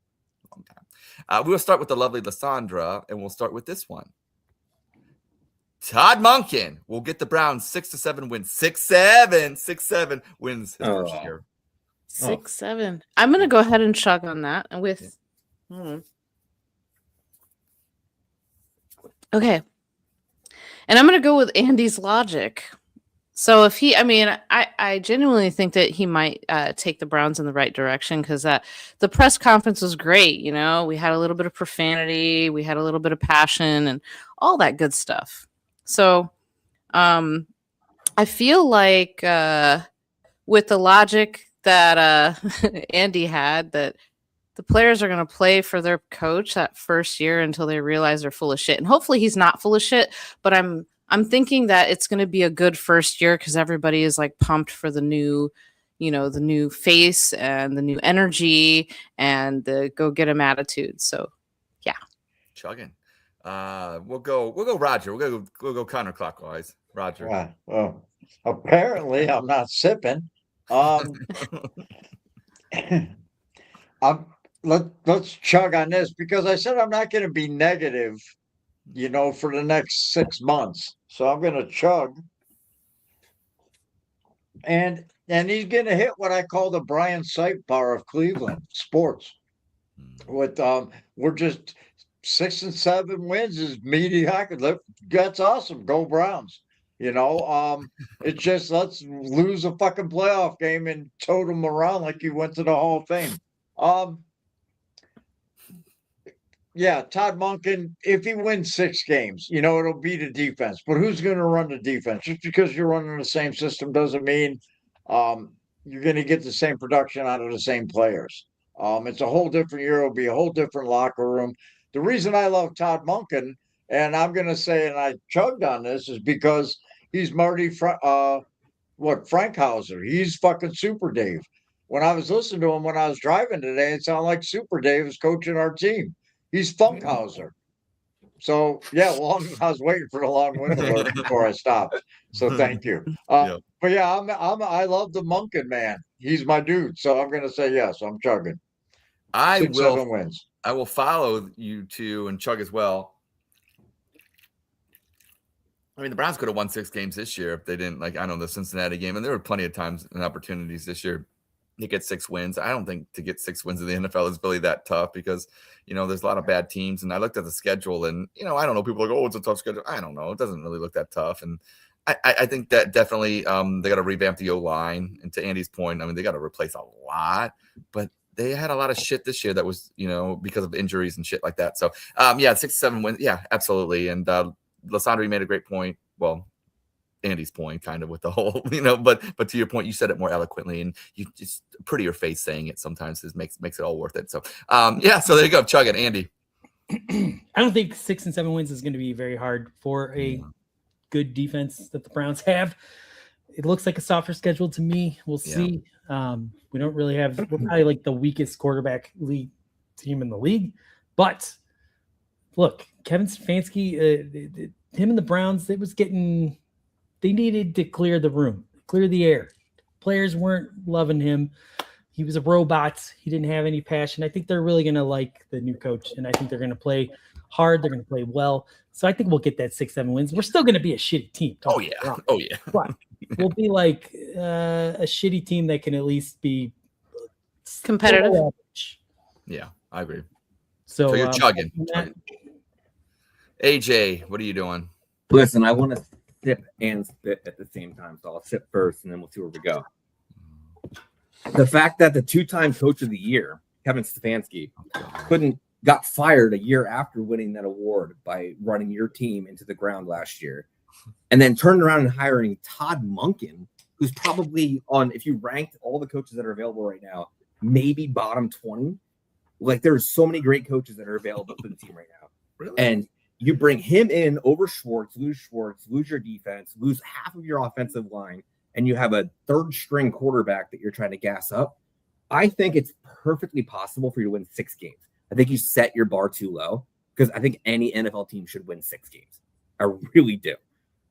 Long time. We will start with the lovely Lysandra, and we'll start with this one. Todd Monken will get the Browns 6 to 7 wins. 6-7 wins his first year. 6-7. I'm gonna go ahead and chug on that. And with okay. And I'm gonna go with Andy's logic. So if I genuinely think that he might take the Browns in the right direction, because the press conference was great. You know, we had a little bit of profanity, we had a little bit of passion, and all that good stuff. So, I feel like with the logic that Andy had, that the players are going to play for their coach that first year until they realize they're full of shit. And hopefully he's not full of shit, but I'm thinking that it's going to be a good first year because everybody is like pumped for the new, the new face and the new energy and the go get 'em attitude. So, yeah. Chugging. We'll go Roger. We'll go counterclockwise. Roger. Yeah. Well, apparently I'm not sipping. Let's chug on this, because I said I'm not going to be negative, for the next 6 months. So I'm going to chug. And he's going to hit what I call the Brian Sipe bar of Cleveland sports. With we're just 6 and 7 wins is mediocre. That's awesome. Go Browns. It's just, let's lose a fucking playoff game and tote them around like you went to the Hall of Fame. Yeah, Todd Monken, if he wins 6 games, it'll be the defense. But who's going to run the defense? Just because you're running the same system doesn't mean you're going to get the same production out of the same players. It's a whole different year. It'll be a whole different locker room. The reason I love Todd Monken, and I'm going to say, and I chugged on this, is because he's Marty, Frankhauser. He's fucking Super Dave. When I was listening to him when I was driving today, it sounded like Super Dave is coaching our team. He's Funkhauser. So, yeah, I was waiting for the long wind alert before I stopped. So thank you. But yeah, I love the Monken man. He's my dude. So I'm going to say yes. I'm chugging. 6-7 wins. I will follow you two and chug as well. I mean, the Browns could have won 6 games this year if they didn't, the Cincinnati game. And there were plenty of times and opportunities this year to get 6 wins. I don't think to get 6 wins in the NFL is really that tough because, there's a lot of bad teams. And I looked at the schedule and, I don't know. People are like, oh, it's a tough schedule. I don't know. It doesn't really look that tough. And I think that definitely they got to revamp the O-line. And to Andy's point, I mean, they got to replace a lot. But they had a lot of shit this year that was, because of injuries and shit like that. So, 6-7 wins. Yeah, absolutely. And Lysandra made a great point. Well, Andy's point kind of with the whole, but to your point, you said it more eloquently and you just prettier face saying it sometimes makes it all worth it. So, so there you go. Chug it, Andy. I don't think 6 and 7 wins is going to be very hard for a good defense that the Browns have. It looks like a softer schedule to me. We'll see. We don't really have, we're probably like the weakest quarterback league team in the league, but look, Kevin Stefanski, him and the Browns, they needed to clear the room, clear the air. Players weren't loving him. He was a robot. He didn't have any passion. I think they're really going to like the new coach, and I think they're going to play hard. They're going to play well. So I think we'll get that 6-7 wins. We're still going to be a shitty team. Oh, yeah. But we'll be like a shitty team that can at least be Competitive. below average. Yeah, I agree. So, So you're chugging. Matt, AJ, what are you doing? Listen, I want to sip and spit at the same time, so I'll sip first, and then we'll see where we go. The fact that the 2-time Coach of the Year, Kevin Stefanski, got fired a year after winning that award by running your team into the ground last year, and then turned around and hiring Todd Monken, who's probably on, if you ranked all the coaches that are available right now, maybe bottom 20. Like, there's so many great coaches that are available for the team right now. Really? And you bring him in over Schwartz, lose your defense, lose half of your offensive line, and you have a third-string quarterback that you're trying to gas up. I think it's perfectly possible for you to win 6 games. I think you set your bar too low, because I think any NFL team should win 6 games. I really do.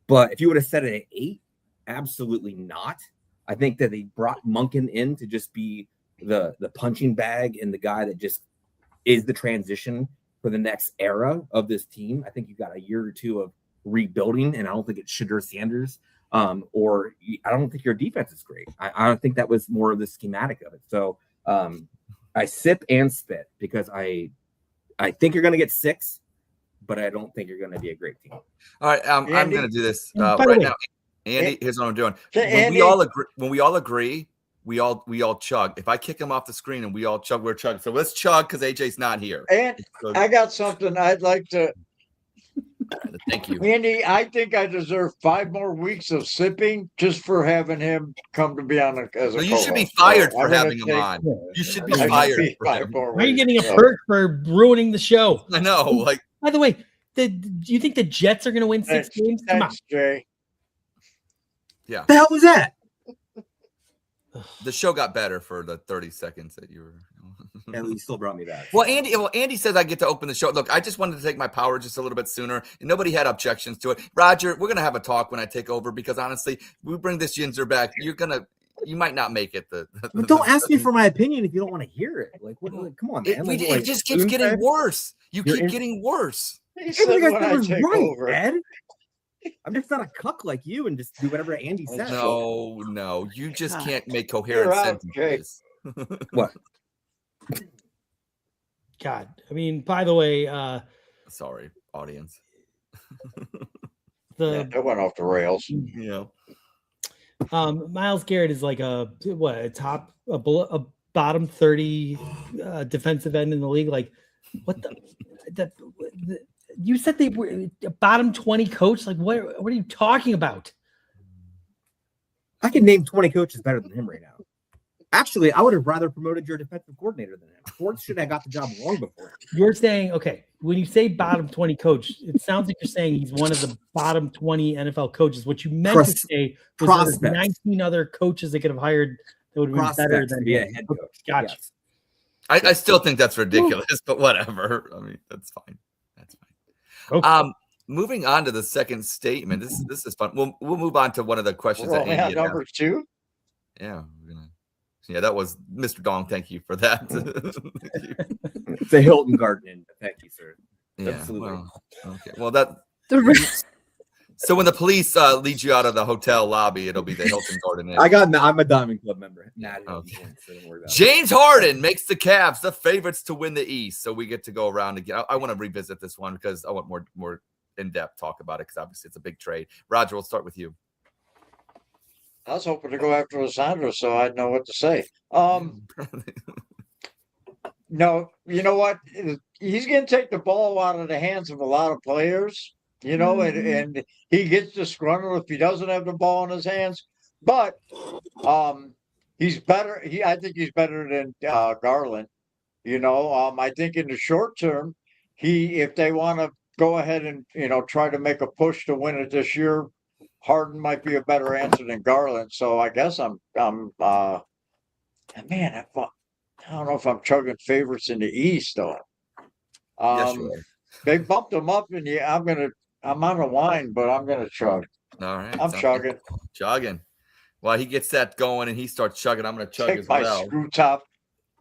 But if you would have set it at 8, absolutely not. I think that they brought Monken in to just be the punching bag and the guy that just is the transition for the next era of this team. I think you got a year or 2 of rebuilding, and I don't think it's Shadur Sanders, or I don't think your defense is great. I don't think that was more of the schematic of it. So I sip and spit because I think you're going to get 6, but I don't think you're going to be a great team. All right, I'm going to do this by the right way, now. Andy, here's what I'm doing. Andy, When we all agree, we all chug. If I kick him off the screen and we all chug, we're chugging. So let's chug because AJ's not here. And So, I got something I'd like to. thank you. Andy, I think I deserve 5 more weeks of sipping just for having him come to be on as a No, you should be co-host. fired So for I'm gonna having him take- on. You should be I should fired. be for 5 him. more why are you weeks, getting a so. perk for ruining the show? I know. Like, By the way, do you think the Jets are going to win 6 games? Come on. Thanks, Jay. yeah, The hell was that? the show got better for the 30 seconds that you were. And you still brought me back. Well, Andy says I get to open the show. Look, I just wanted to take my power just a little bit sooner, and nobody had objections to it. Roger, we're gonna have a talk when I take over because honestly, we bring this ginger back. You might not make it. But don't ask me for my opinion if you don't want to hear it. Like, come on, man. It just keeps getting worse. You keep getting worse. He said Everything I when said I was take right, over. Ed. I'm just not a cuck like you and just do whatever Andy says. No, you just God. can't make coherent You're out, sentences. What? God, I mean, by the way, Sorry, audience. That went off the rails. Yeah. Myles Garrett is like a bottom 30 defensive end in the league. Like, what the you said they were a bottom 20 coach? Like, what are you talking about? I can name 20 coaches better than him right now. Actually, I would have rather promoted your defensive coordinator than him. Schwartz should have got the job long before him. You're saying, okay, when you say bottom 20 coach, it sounds like you're saying he's one of the bottom 20 NFL coaches. What you meant to say was there's 19 other coaches they could have hired that would have been better than to be a head coach. Gotcha. Yes. I still think that's ridiculous, but whatever. I mean, that's fine. That's fine. Okay. Moving on to the second statement. This is fun. We'll move on to one of the questions We're that only Andy at had number asked. 2. Yeah, that was Mr. Dong. Thank you for that. It's a Hilton Garden. Thank you, sir. Yeah, Absolutely. well, okay. Well, that. The So when the police lead you out of the hotel lobby, it'll be the Hilton Garden Inn. I'm a Diamond Club member. Okay. So don't worry about it. James Harden makes the Cavs the favorites to win the East. So we get to go around again. I want to revisit this one because I want more in-depth talk about it because obviously it's a big trade. Roger, we'll start with you. I was hoping to go after Lissandra so I'd know what to say. No, you know what? He's going to take the ball out of the hands of a lot of players, and he gets disgruntled if he doesn't have the ball in his hands. But he's better. I think he's better than Garland. I think in the short term, if they want to go ahead and try to make a push to win it this year, Harden might be a better answer than Garland. So I guess I don't know if I'm chugging favorites in the East though. Yes, you are. They bumped them up, and I'm on a line, but I'm gonna chug. All right. I'm chugging. Chugging. Well, he gets that going and he starts chugging. I'm going to chug Take as my well. screw top.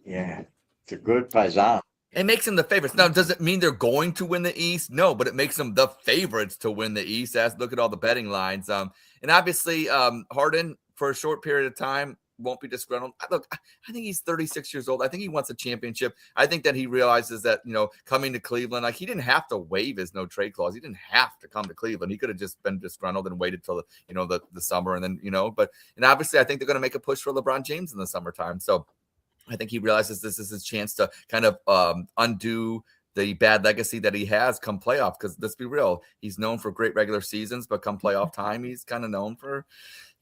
Yeah, it's a good paisan. It makes them the favorites. Now, does it mean they're going to win the East? No, but it makes them the favorites to win the East. Look at all the betting lines. And obviously, Harden, for a short period of time, won't be disgruntled. Look, I think he's 36 years old. I think he wants a championship. I think that he realizes that, coming to Cleveland, like he didn't have to waive his no trade clause. He didn't have to come to Cleveland. He could have just been disgruntled and waited till the summer. And then, and obviously I think they're going to make a push for LeBron James in the summertime. So I think he realizes this is his chance to kind of undo the bad legacy that he has come playoff. Because let's be real, he's known for great regular seasons, but come playoff time, he's kind of known for,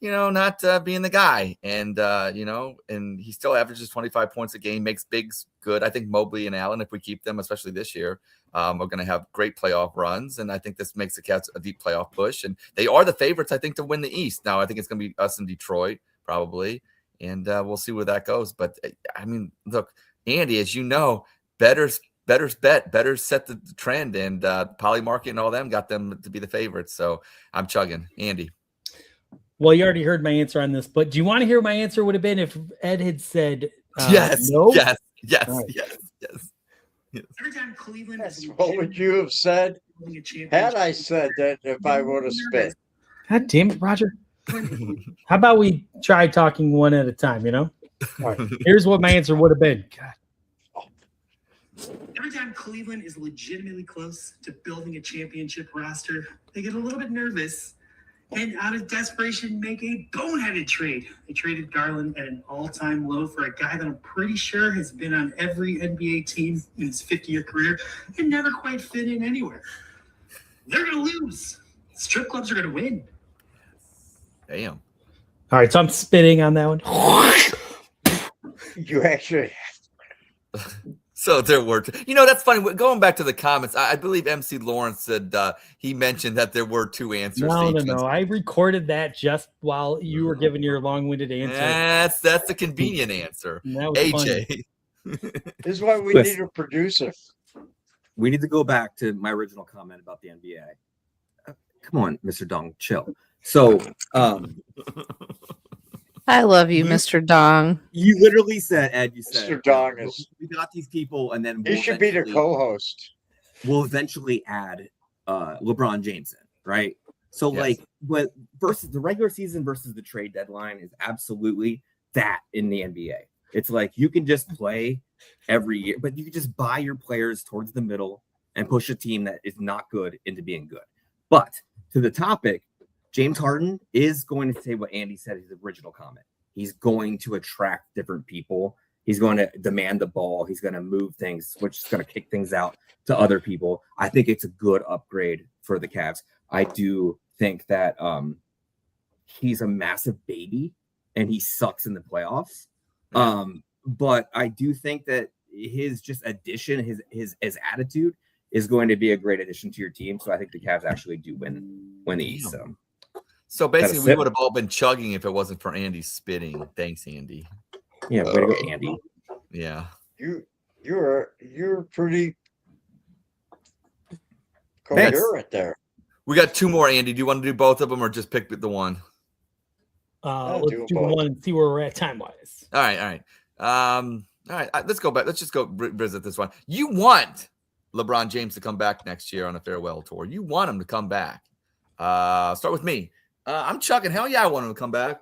not being the guy. And, and he still averages 25 points a game, makes bigs good. I think Mobley and Allen, if we keep them, especially this year, are going to have great playoff runs. And I think this makes the Cavs a deep playoff push. And they are the favorites, I think, to win the East. Now, I think it's going to be us in Detroit, probably. And we'll see where that goes. But, I mean, look, Andy, as you know, Better's set the trend, and Polymarket and all them got them to be the favorites. So I'm chugging. Andy. Well, you already heard my answer on this, but do you want to hear what my answer would have been if Ed had said yes, no? Yes. Right. Yes. Every time Cleveland is What would you have said had I said that if I would have spit? God damn it, Roger. How about we try talking one at a time, All right. Here's what my answer would have been. God. Every time Cleveland is legitimately close to building a championship roster, they get a little bit nervous and out of desperation make a boneheaded trade. They traded Garland at an all-time low for a guy that I'm pretty sure has been on every NBA team in his 50-year career and never quite fit in anywhere. They're going to lose. Strip clubs are going to win. Damn. All right, so I'm spitting on that one. You actually... So there were, that's funny. Going back to the comments, I believe MC Lawrence said he mentioned that there were two answers. No. I recorded that just while you were giving your long-winded answer. That's the convenient answer. AJ. This is why we need a producer. We need to go back to my original comment about the NBA. Come on, Mr. Dong, chill. So, I love you, Mr. Dong. You literally said, Ed, you said, Mr. Dong is. We got these people, and then He should be the co-host. We'll eventually add LeBron James in, right? So, Yes. but versus the regular season versus the trade deadline is absolutely that in the NBA. It's like you can just play every year, but you can just buy your players towards the middle and push a team that is not good into being good. But to the topic, James Harden is going to say what Andy said in his original comment. He's going to attract different people. He's going to demand the ball. He's going to move things, which is going to kick things out to other people. I think it's a good upgrade for the Cavs. I do think that he's a massive baby and he sucks in the playoffs. But I do think that his just addition, his attitude is going to be a great addition to your team. So I think the Cavs actually do win the East. So basically, we would have all been chugging if it wasn't for Andy spitting. Thanks, Andy. Yeah, way to go, Andy. Yeah. You're pretty coherent there. We got two more, Andy. Do you want to do both of them or just pick the one? Let's do one and see where we're at time-wise. All right. All right. Let's go back. Let's just go visit this one. You want LeBron James to come back next year on a farewell tour. You want him to come back. Start with me. I'm chugging. Hell yeah, I want him to come back.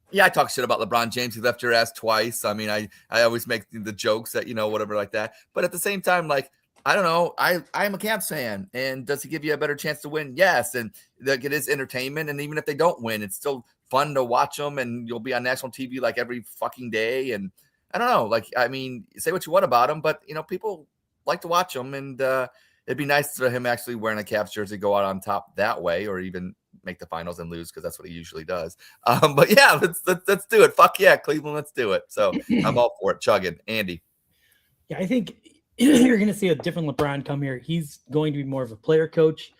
Yeah, I talk shit about LeBron James. He left your ass twice. I mean, I always make the jokes that, whatever like that. But at the same time, like, I don't know. I'm a Cavs fan. And does he give you a better chance to win? Yes. And like, it is entertainment. And even if they don't win, it's still fun to watch them. And you'll be on national TV like every fucking day. And I don't know. Like, I mean, say what you want about him, but, people like to watch him. And it'd be nice for him actually wearing a Cavs jersey, go out on top that way, or even make the finals and lose, because that's what he usually does. But yeah, let's do it. Fuck yeah, Cleveland, let's do it. So I'm all for it. Chugging. Andy. Yeah, I think you're going to see a different LeBron come here. He's going to be more of a player coach.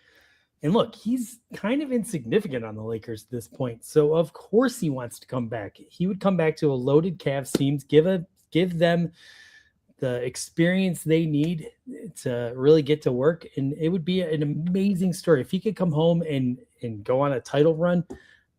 And look, he's kind of insignificant on the Lakers at this point. So of course he wants to come back. He would come back to a loaded Cavs team, give them the experience they need to really get to work. And it would be an amazing story. If he could come home and go on a title run,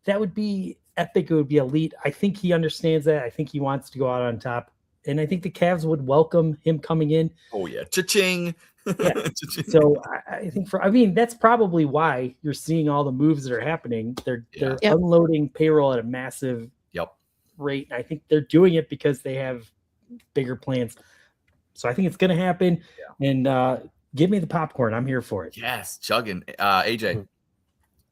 that would be epic. It would be elite. I think he understands that. I think he wants to go out on top. And I think the Cavs would welcome him coming in. Oh yeah. Cha-ching. Yeah. So I think that's probably why you're seeing all the moves that are happening. They're unloading payroll at a massive rate. I think they're doing it because they have bigger plans. So I think it's going to happen. Yeah. And give me the popcorn. I'm here for it. Yes, chugging. AJ.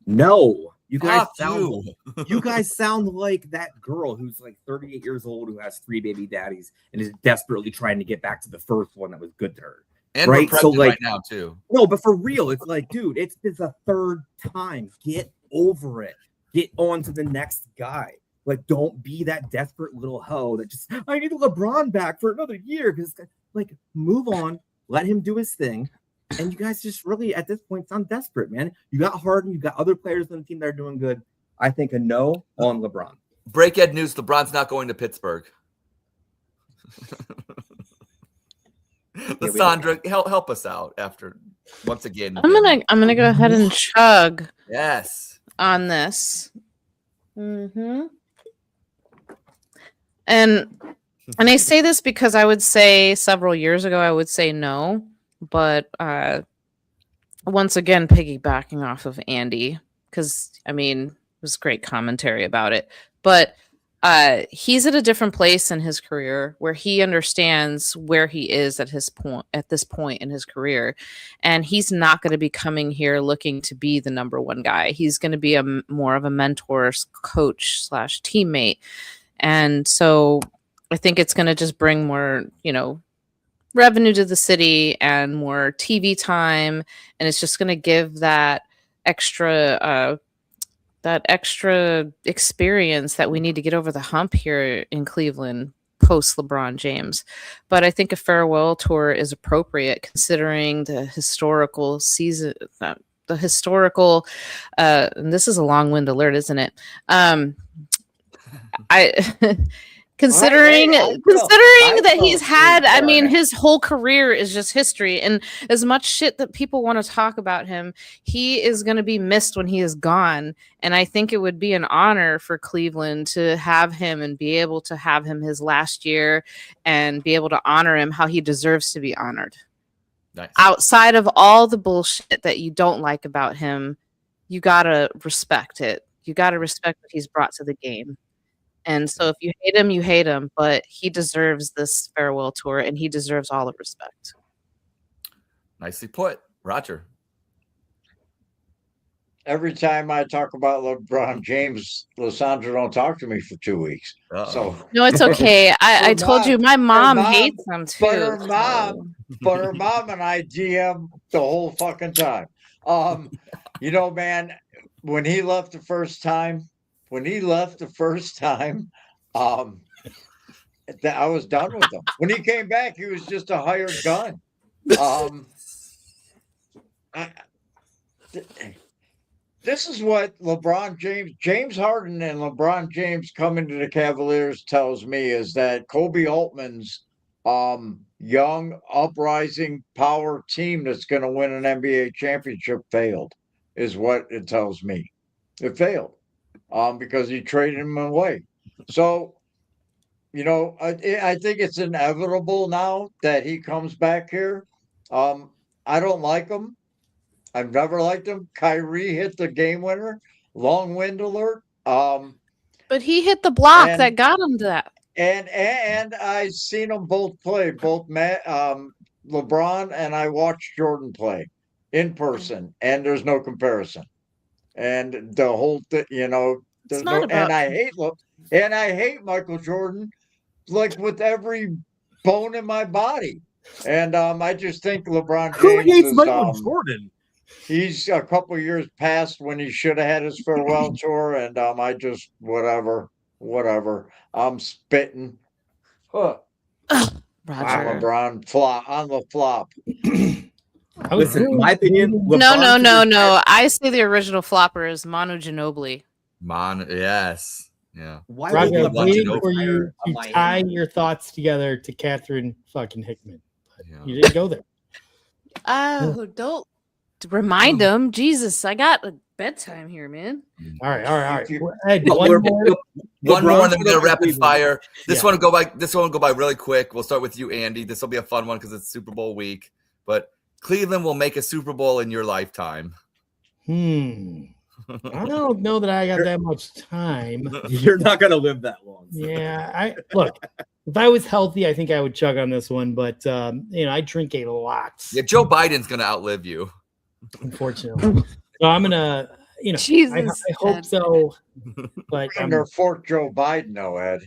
No. You guys sound like that girl who's like 38 years old who has 3 baby daddies and is desperately trying to get back to the first one that was good to her. And right? We're pregnant right now too. No, but for real, it's like, dude, it's the 3rd time. Get over it. Get on to the next guy. Like, don't be that desperate little hoe that just, I need LeBron back for another year. Because, like, move on. Let him do his thing. And you guys just really, at this point, sound desperate, man. You got Harden. You got other players on the team that are doing good. I think a no on LeBron. Breakhead news, LeBron's not going to Pittsburgh. Lysandra, help us out after, once again. I'm gonna go ahead and chug. Yes. On this. Mm-hmm. And I say this because I would say several years ago I would say no, but once again piggybacking off of Andy, because I mean it was great commentary about it, but he's at a different place in his career where he understands where he is at this point in his career, and he's not going to be coming here looking to be the number one guy. He's going to be more of a mentor, coach / teammate. And so I think it's going to just bring more, revenue to the city and more TV time. And it's just going to give that extra experience that we need to get over the hump here in Cleveland post LeBron James. But I think a farewell tour is appropriate considering the historical season, and this is a long-winded alert, isn't it? Considering that he's had, I mean, his whole career is just history, and as much shit that people want to talk about him, he is going to be missed when he is gone. And I think it would be an honor for Cleveland to have him and be able to have him his last year and be able to honor him how he deserves to be honored. Nice. Outside of all the bullshit that you don't like about him, you got to respect it. You got to respect what he's brought to the game. And so if you hate him, but he deserves this farewell tour and he deserves all the respect. Nicely put. Roger. Every time I talk about LeBron James, Lysandra don't talk to me for 2 weeks. Uh-oh. So no, it's okay. I told you my mom hates him too. But her mom and I DM the whole fucking time. Man, when he left the first time, I was done with him. When he came back, he was just a hired gun. This is what James Harden and LeBron James coming to the Cavaliers tells me is that Kobe Altman's young, uprising power team that's going to win an NBA championship failed, is what it tells me. It failed. Because he traded him away. So, I think it's inevitable now that he comes back here. I don't like him. I've never liked him. Kyrie hit the game winner. Long wind alert. But he hit the block that got him to that. And I seen them both play. Both LeBron and I watched Jordan play in person, and there's no comparison. And the whole thing, and I hate Michael Jordan, like with every bone in my body. And I just think LeBron James Who hates Michael Jordan? He's a couple years past when he should have had his farewell tour, and I just whatever. I'm spitting. Roger. LeBron on the flop. Listen, in my opinion, no. I say the original flopper is Manu Ginobili. Yes. Yeah. Why Roger, I'm waiting for you to tie your thoughts together to Catherine fucking Hickman. You didn't go there. Oh, don't remind him. Jesus, I got a bedtime here, man. All right. One more, and then we're gonna rapid fire. This one will go by really quick. We'll start with you, Andy. This will be a fun one because it's Super Bowl week. But Cleveland will make a Super Bowl in your lifetime. I don't know that I got that much time. You're not gonna live that long. So. Yeah, look. If I was healthy, I think I would chug on this one, but I drink a lot. Yeah, Joe Biden's gonna outlive you. Unfortunately. So I'm gonna, Jesus, I hope so. But And their fourth Joe Biden, though, Ed.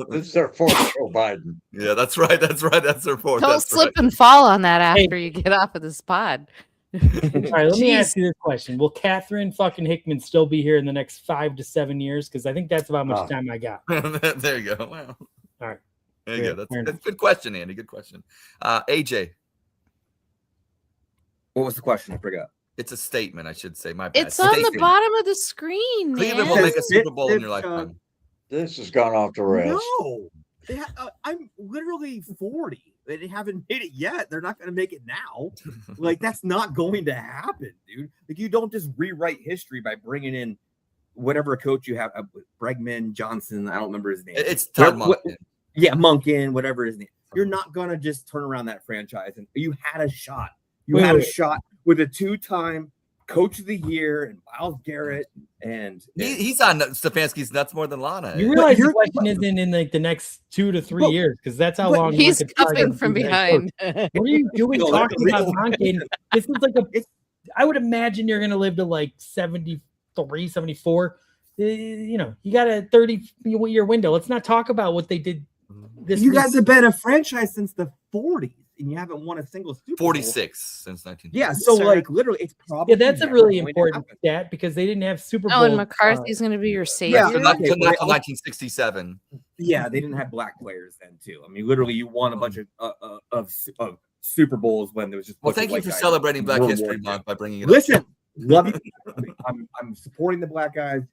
This is their fourth Joe Biden. Yeah, that's right. That's their fourth. don't That's slip right. and fall on that after you get off of this pod. All right, let me ask you this question. Will Catherine fucking Hickman still be here in the next 5 to 7 years? Because I think that's about how much time I got. There you go. Wow. All right. There you go. That's a good question, Andy. Good question. AJ. What was the question? I forgot. It's a statement, I should say. My bad. It's on the bottom of the screen, Cleveland man. will make a Super Bowl in your lifetime. This has gone off the rails. No, I'm literally 40. They haven't made it yet. They're not going to make it now. Like, that's not going to happen, dude. Like, you don't just rewrite history by bringing in whatever coach you have, Bregman, Johnson. I don't remember his name. It's Todd Monken. Yeah, Monken, whatever his name. You're not going to just turn around that franchise. And you had a shot. You had a shot with a 2-time Coach of the Year and Myles Garrett, and he's on Stefanski's nuts more than Lana. You realize the question isn't in like the next 2 to 3 years, because that's how long he's coming from behind. What are you doing talking about Monken? This is like I would imagine you're gonna live to like 73, 74. You got a 30-year window. Let's not talk about what they did. You guys have been a franchise since the 40s. And you haven't won a single Super Bowl. 46 since 19. Yeah, so like literally, it's probably that's a really important stat because they didn't have Super Bowl. Oh, and McCarthy's going to be your savior. Yeah, not until 1967. Yeah, they didn't have black players then too. I mean, literally, you won a bunch of Super Bowls when there was just. Well, thank you for celebrating Black History Month by bringing it. Listen, love it. I'm supporting the black guys,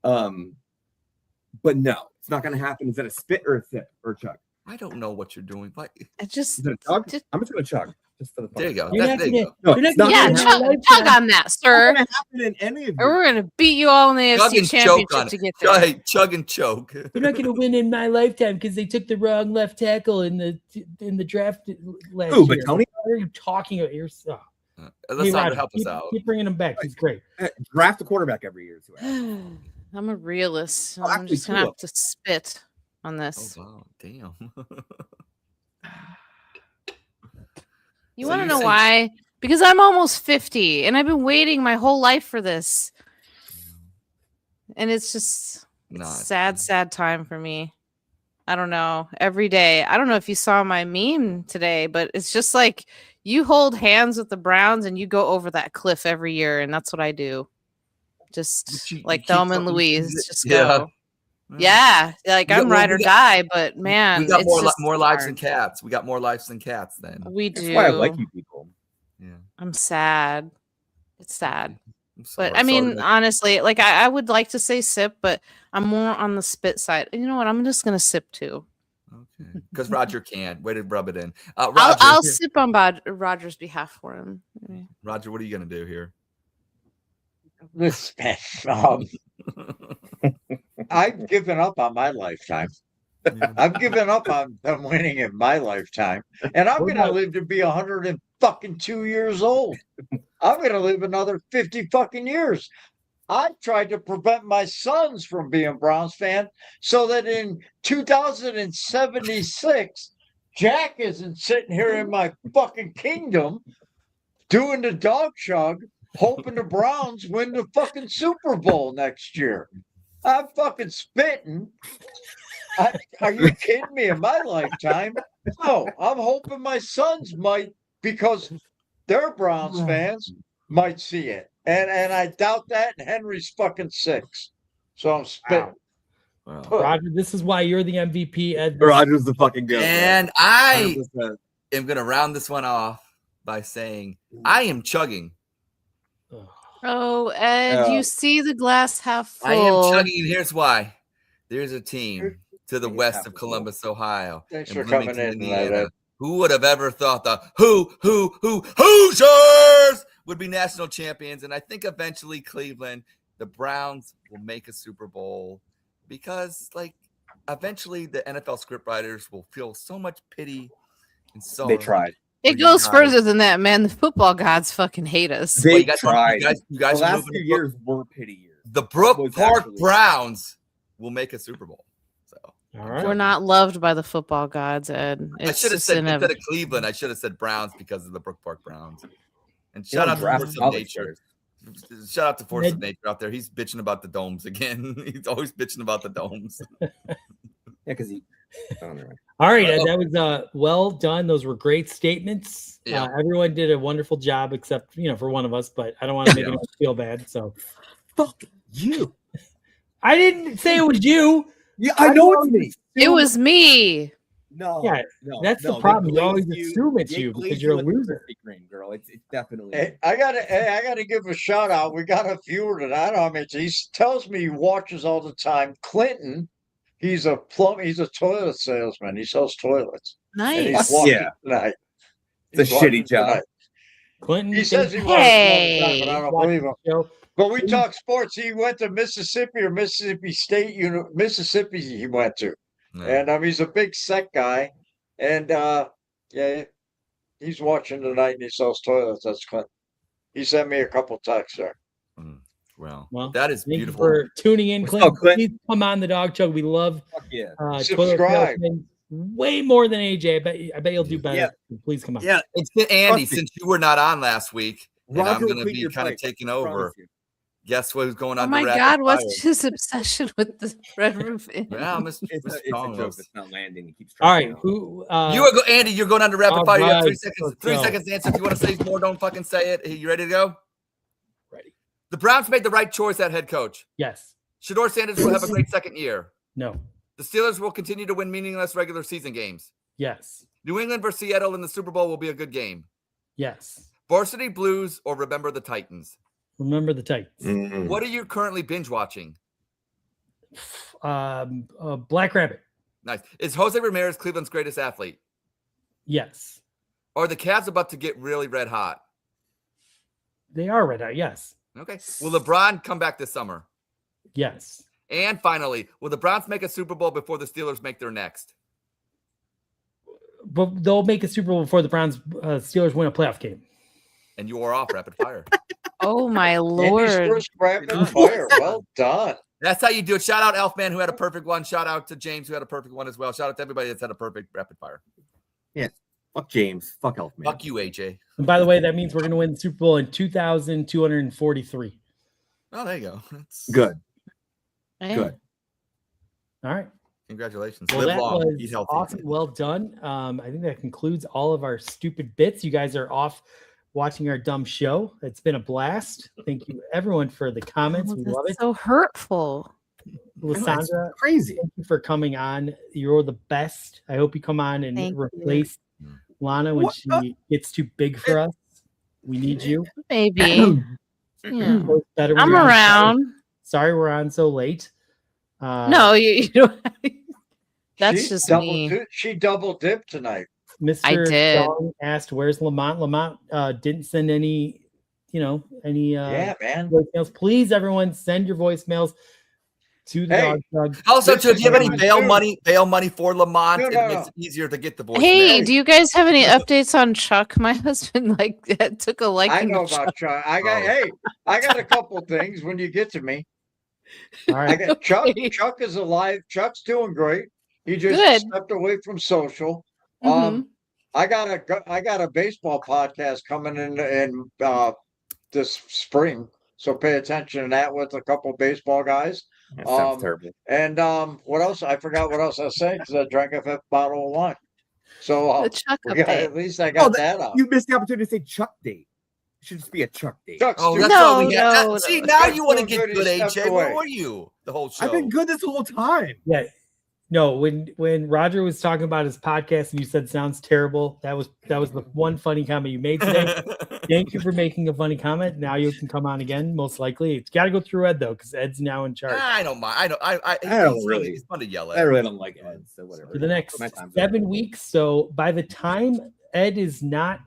but no, it's not going to happen. Is that a spit or a sip or a chug? I don't know what you're doing. But I just I'm just going to chug. Just for the fun. There you go. There you go. No, chug on that, sir. Not going to happen in any of or we're going to beat you all in the AFC Championship to get there. Hey, chug and choke. They're not going to win in my lifetime because they took the wrong left tackle in the draft last year. But Tony, what are you talking about? Let's not help us out. Keep bringing them back. He's great. Draft a quarterback every year. I'm a realist. So I'm just going to have to spit on this. Oh, wow. Damn. You want to know why? Because I'm almost 50 and I've been waiting my whole life for this. And it's just sad time for me. I don't know. Every day. I don't know if you saw my meme today, but it's just like you hold hands with the Browns and you go over that cliff every year. And that's what I do. Just like Thelma and Louise. Just go. Yeah, like I'm ride or die, but man, we got more lives than cats. We got more lives than cats. Then we do. That's why I like you people. Yeah, I'm sad. It's sad, sorry, but I mean, honestly, like I would like to say sip, but I'm more on the spit side. You know what? I'm just gonna sip too. Okay, because Roger can't. Way to rub it in. Roger, I'll sip on Roger's behalf for him. Roger, what are you gonna do here? I've given up on my lifetime. I've given up on them winning in my lifetime, and I'm going to live to be 102 years old. I'm going to live another 50 fucking years. I tried to prevent my sons from being Browns fan so that in 2076, Jack isn't sitting here in my fucking kingdom doing the Dawg Chug, hoping the Browns win the fucking Super Bowl next year. I'm fucking spitting. Are you kidding me? In my lifetime? No, I'm hoping my sons might, because they're Browns fans, might see it. And I doubt that. And Henry's fucking 6. So I'm spitting. Wow. Roger, this is why you're the MVP. Ed. Roger's the fucking goat. And I am going to round this one off by saying I am chugging. Oh, Ed, you see the glass half full. I am chugging, and here's why. There's a team to the west of Columbus, Ohio. Thanks for coming in, Indiana. Who would have ever thought the Hoosiers would be national champions? And I think eventually Cleveland, the Browns, will make a Super Bowl because, like, eventually the NFL scriptwriters will feel so much pity and so they tried. It goes further than that, man. The football gods fucking hate us. They guys tried. You guys the are last moving few to years were pity years. The Brook Was Park actually- Browns will make a Super Bowl. So All right. We're not loved by the football gods, Ed. I It's should have just said instead inevitable. of Cleveland, I should have said Browns because of the Brook Park Browns. And You shout don't out to draft Force of college Nature. players. Shout out to Force of Ned- Nature out there. He's bitching about the domes again. He's always bitching about the domes. Yeah, because he. Oh, never mind. All right, Ed, that was well done. Those were great statements. Yeah. Everyone did a wonderful job, except for one of us. But I don't want to make Yeah. anyone feel bad. So Fuck you. I didn't say it was you. Yeah, I know it's me. It was me. No, Yeah, no, that's the no, they problem. You always glazed assume it's they you glazed because you're a with the loser. Krispy Kreme, girl. It's definitely. Hey, I gotta give a shout out. We got a viewer tonight. I mean, he tells me he watches all the time. Clinton, he's a toilet salesman. He sells toilets. And he's Nice. watching Yeah. tonight. It's a He's watching shitty job. tonight. Clinton. He says he thinks- watches all the time, but I don't watching believe him. the show. But we talk sports. He went to Mississippi or Mississippi State, Mississippi. He went to, Yeah. and he's a big set guy, and yeah, he's watching tonight and he sells toilets. That's Clinton. He sent me a couple texts there. Well, Well, that is Thank you beautiful. for tuning in, What's up, Clinton. Clint? Please come on the Dog Chug. We love Fuck yeah. toilet Subscribe. salesmen way more than AJ. I bet you'll do better. Yeah. Please come on. Yeah. It's Andy, Trust me. since you were not on last week, and I'm Roger will going to clean be your kind of plate. taking I over. promise you. Guess what's going Oh on? my to Rapid God, Fire? what's his obsession with the Red Roof Inn? Yeah, Mr. It's Mr. a Strong joke was- that's not landing. He keeps All trying right. to- Who? Andy, you're going on to rapid all fire. You have 3 right, seconds. let's 3 go. seconds to answer. If you want to say more, don't fucking say it. You ready to go? Ready. The Browns made the right choice at head coach. Yes. Shador Sanders will have a great second year. No. The Steelers will continue to win meaningless regular season games. Yes. New England versus Seattle in the Super Bowl will be a good game. Yes. Varsity Blues or Remember the Titans. Remember the Titans. Mm. What are you currently binge watching? Black Rabbit. Nice. Is Jose Ramirez Cleveland's greatest athlete? Yes. Are the Cavs about to get really red hot? They are red hot. Yes. Okay. Will LeBron come back this summer? Yes. And finally, will the Browns make a Super Bowl before the Steelers make their next? But they'll make a Super Bowl before the Browns Steelers win a playoff game. And you are off rapid fire. Oh my Andy's lord. first rapid fire. Well done. That's how you do it. Shout out Elfman who had a perfect one. Shout out to James who had a perfect one as well. Shout out to everybody that's had a perfect rapid fire. Fuck James. Fuck Elfman. Fuck you, AJ. And by the way, that means we're going to win the Super Bowl in 2,243. Oh, there you go. That's Good. Hey. Good. All right. Congratulations. Well, Live that long. was Eat healthy. awesome. Well done. I think that concludes all of our stupid bits. You guys are off watching our dumb show. It's been a blast. Thank you, everyone, for the comments. Oh, We that's love it. so hurtful. Lysandra, Crazy. thank you for coming on. You're the best. I hope you come on and Thank you. replace Lana when What? she gets too big for us. We need you. Maybe. Yeah. It's better when I'm you're on. around. Sorry we're on so late. No, you don't. That's She just double me. She double dipped tonight. Mr. I did. Dong asked, "Where's Lamont?" Lamont didn't send any, Yeah, man. voicemails. Please, everyone, send your voicemails to the Hey. Dog Chug. Also, This too, do you have any is- bail dude. money? Bail money for Lamont? Dude, It no, makes no. it easier to get the voicemail. Hey, do you guys have any updates on Chuck? My husband took a liking. I know to Chuck. about Chuck. I Oh. got a couple things when you get to me. All I right. got Chuck. Okay. Chuck is alive. Chuck's doing great. He just Good. stepped away from social. Mhm. I got a baseball podcast coming in this spring. So pay attention to that with a couple baseball guys. That sounds terrible. And what else? I forgot what else I was saying because I drank a fifth bottle of wine. So The Chuck at update. least I got that out. You missed the opportunity to say Chuck date. It should just be a Chuck date. Chuck's Oh, doing- that's all we No, got. no, See, no. now Chuck's you want to doing get good. good, He stepped AJ. Where away. were you the whole show? I've been good this whole time. Yeah. No, when Roger was talking about his podcast and you said sounds terrible, that was the one funny comment you made today. Thank you for making a funny comment. Now you can come on again, most likely. It's got to go through Ed though, because Ed's now in charge. I don't mind. I don't he's really- He's fun to yell I at. really don't like Ed, so whatever. For the next My time's 7 over. weeks. So by the time Ed is not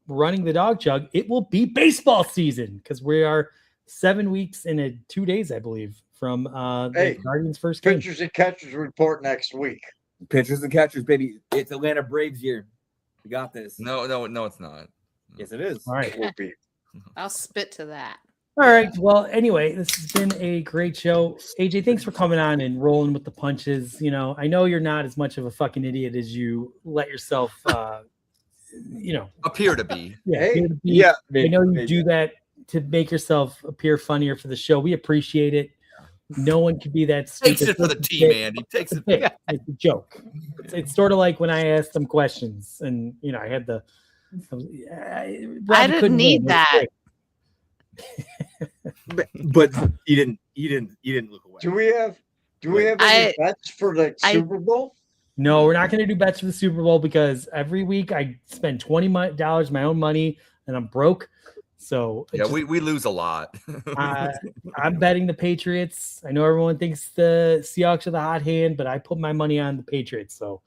running the Dog Chug, it will be baseball season because we are 7 weeks and 2 days, I believe, from Hey, the Guardians' first game. Pitchers and catchers report next week. Pitchers and catchers, baby. It's Atlanta Braves year. We got this. No, it's not. Yes, it is. All right. It will be. I'll spit to that. All right. Well, anyway, this has been a great show. AJ, thanks for coming on and rolling with the punches. You know, I know you're not as much of a fucking idiot as you let yourself, appear to be. Yeah. Hey, appear to be. Yeah, I know you do that to make yourself appear funnier for the show. We appreciate it. No one can be that stupid. Takes it for the team, man. He takes It's a it. bit. It's a joke. It's sort of like when I asked them questions, and I had the. I didn't need that. But you didn't look away. Do we have any bets for the Super Bowl? No, we're not going to do bets for the Super Bowl because every week I spend $20 my own money and I'm broke. So yeah, we lose a lot. I'm betting the Patriots. I know everyone thinks the Seahawks are the hot hand, but I put my money on the Patriots. So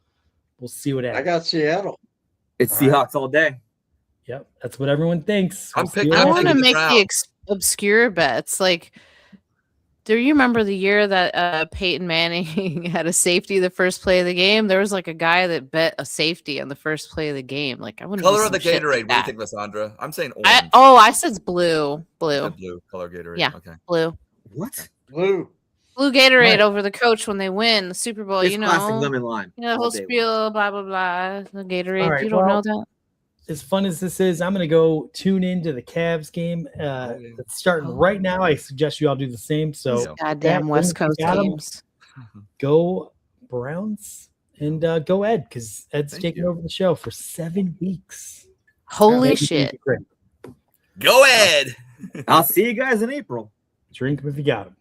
we'll see what happens. I got Seattle. It's Seahawks all day. Yep, that's what everyone thinks. I I want to make the obscure bets. Like, do you remember the year that Peyton Manning had a safety the first play of the game? There was like a guy that bet a safety on the first play of the game. Like, I wouldn't. Color of the Gatorade. What do you think, Lysandra? I'm saying orange. I said blue. Blue. Blue color Gatorade. Yeah. Okay. Blue. What? Blue Gatorade over the coach when they win the Super Bowl. It's classic lemon lime. The whole spiel, blah blah blah. The Gatorade. Right, you don't know that. As fun as this is, I'm going to go tune into the Cavs game. It's starting right now. I suggest you all do the same. So goddamn West Coast teams. Go Browns and go Ed, because Ed's taking over the show for 7 weeks. Holy shit. Go Ed. I'll see you guys in April. Drink them if you got them.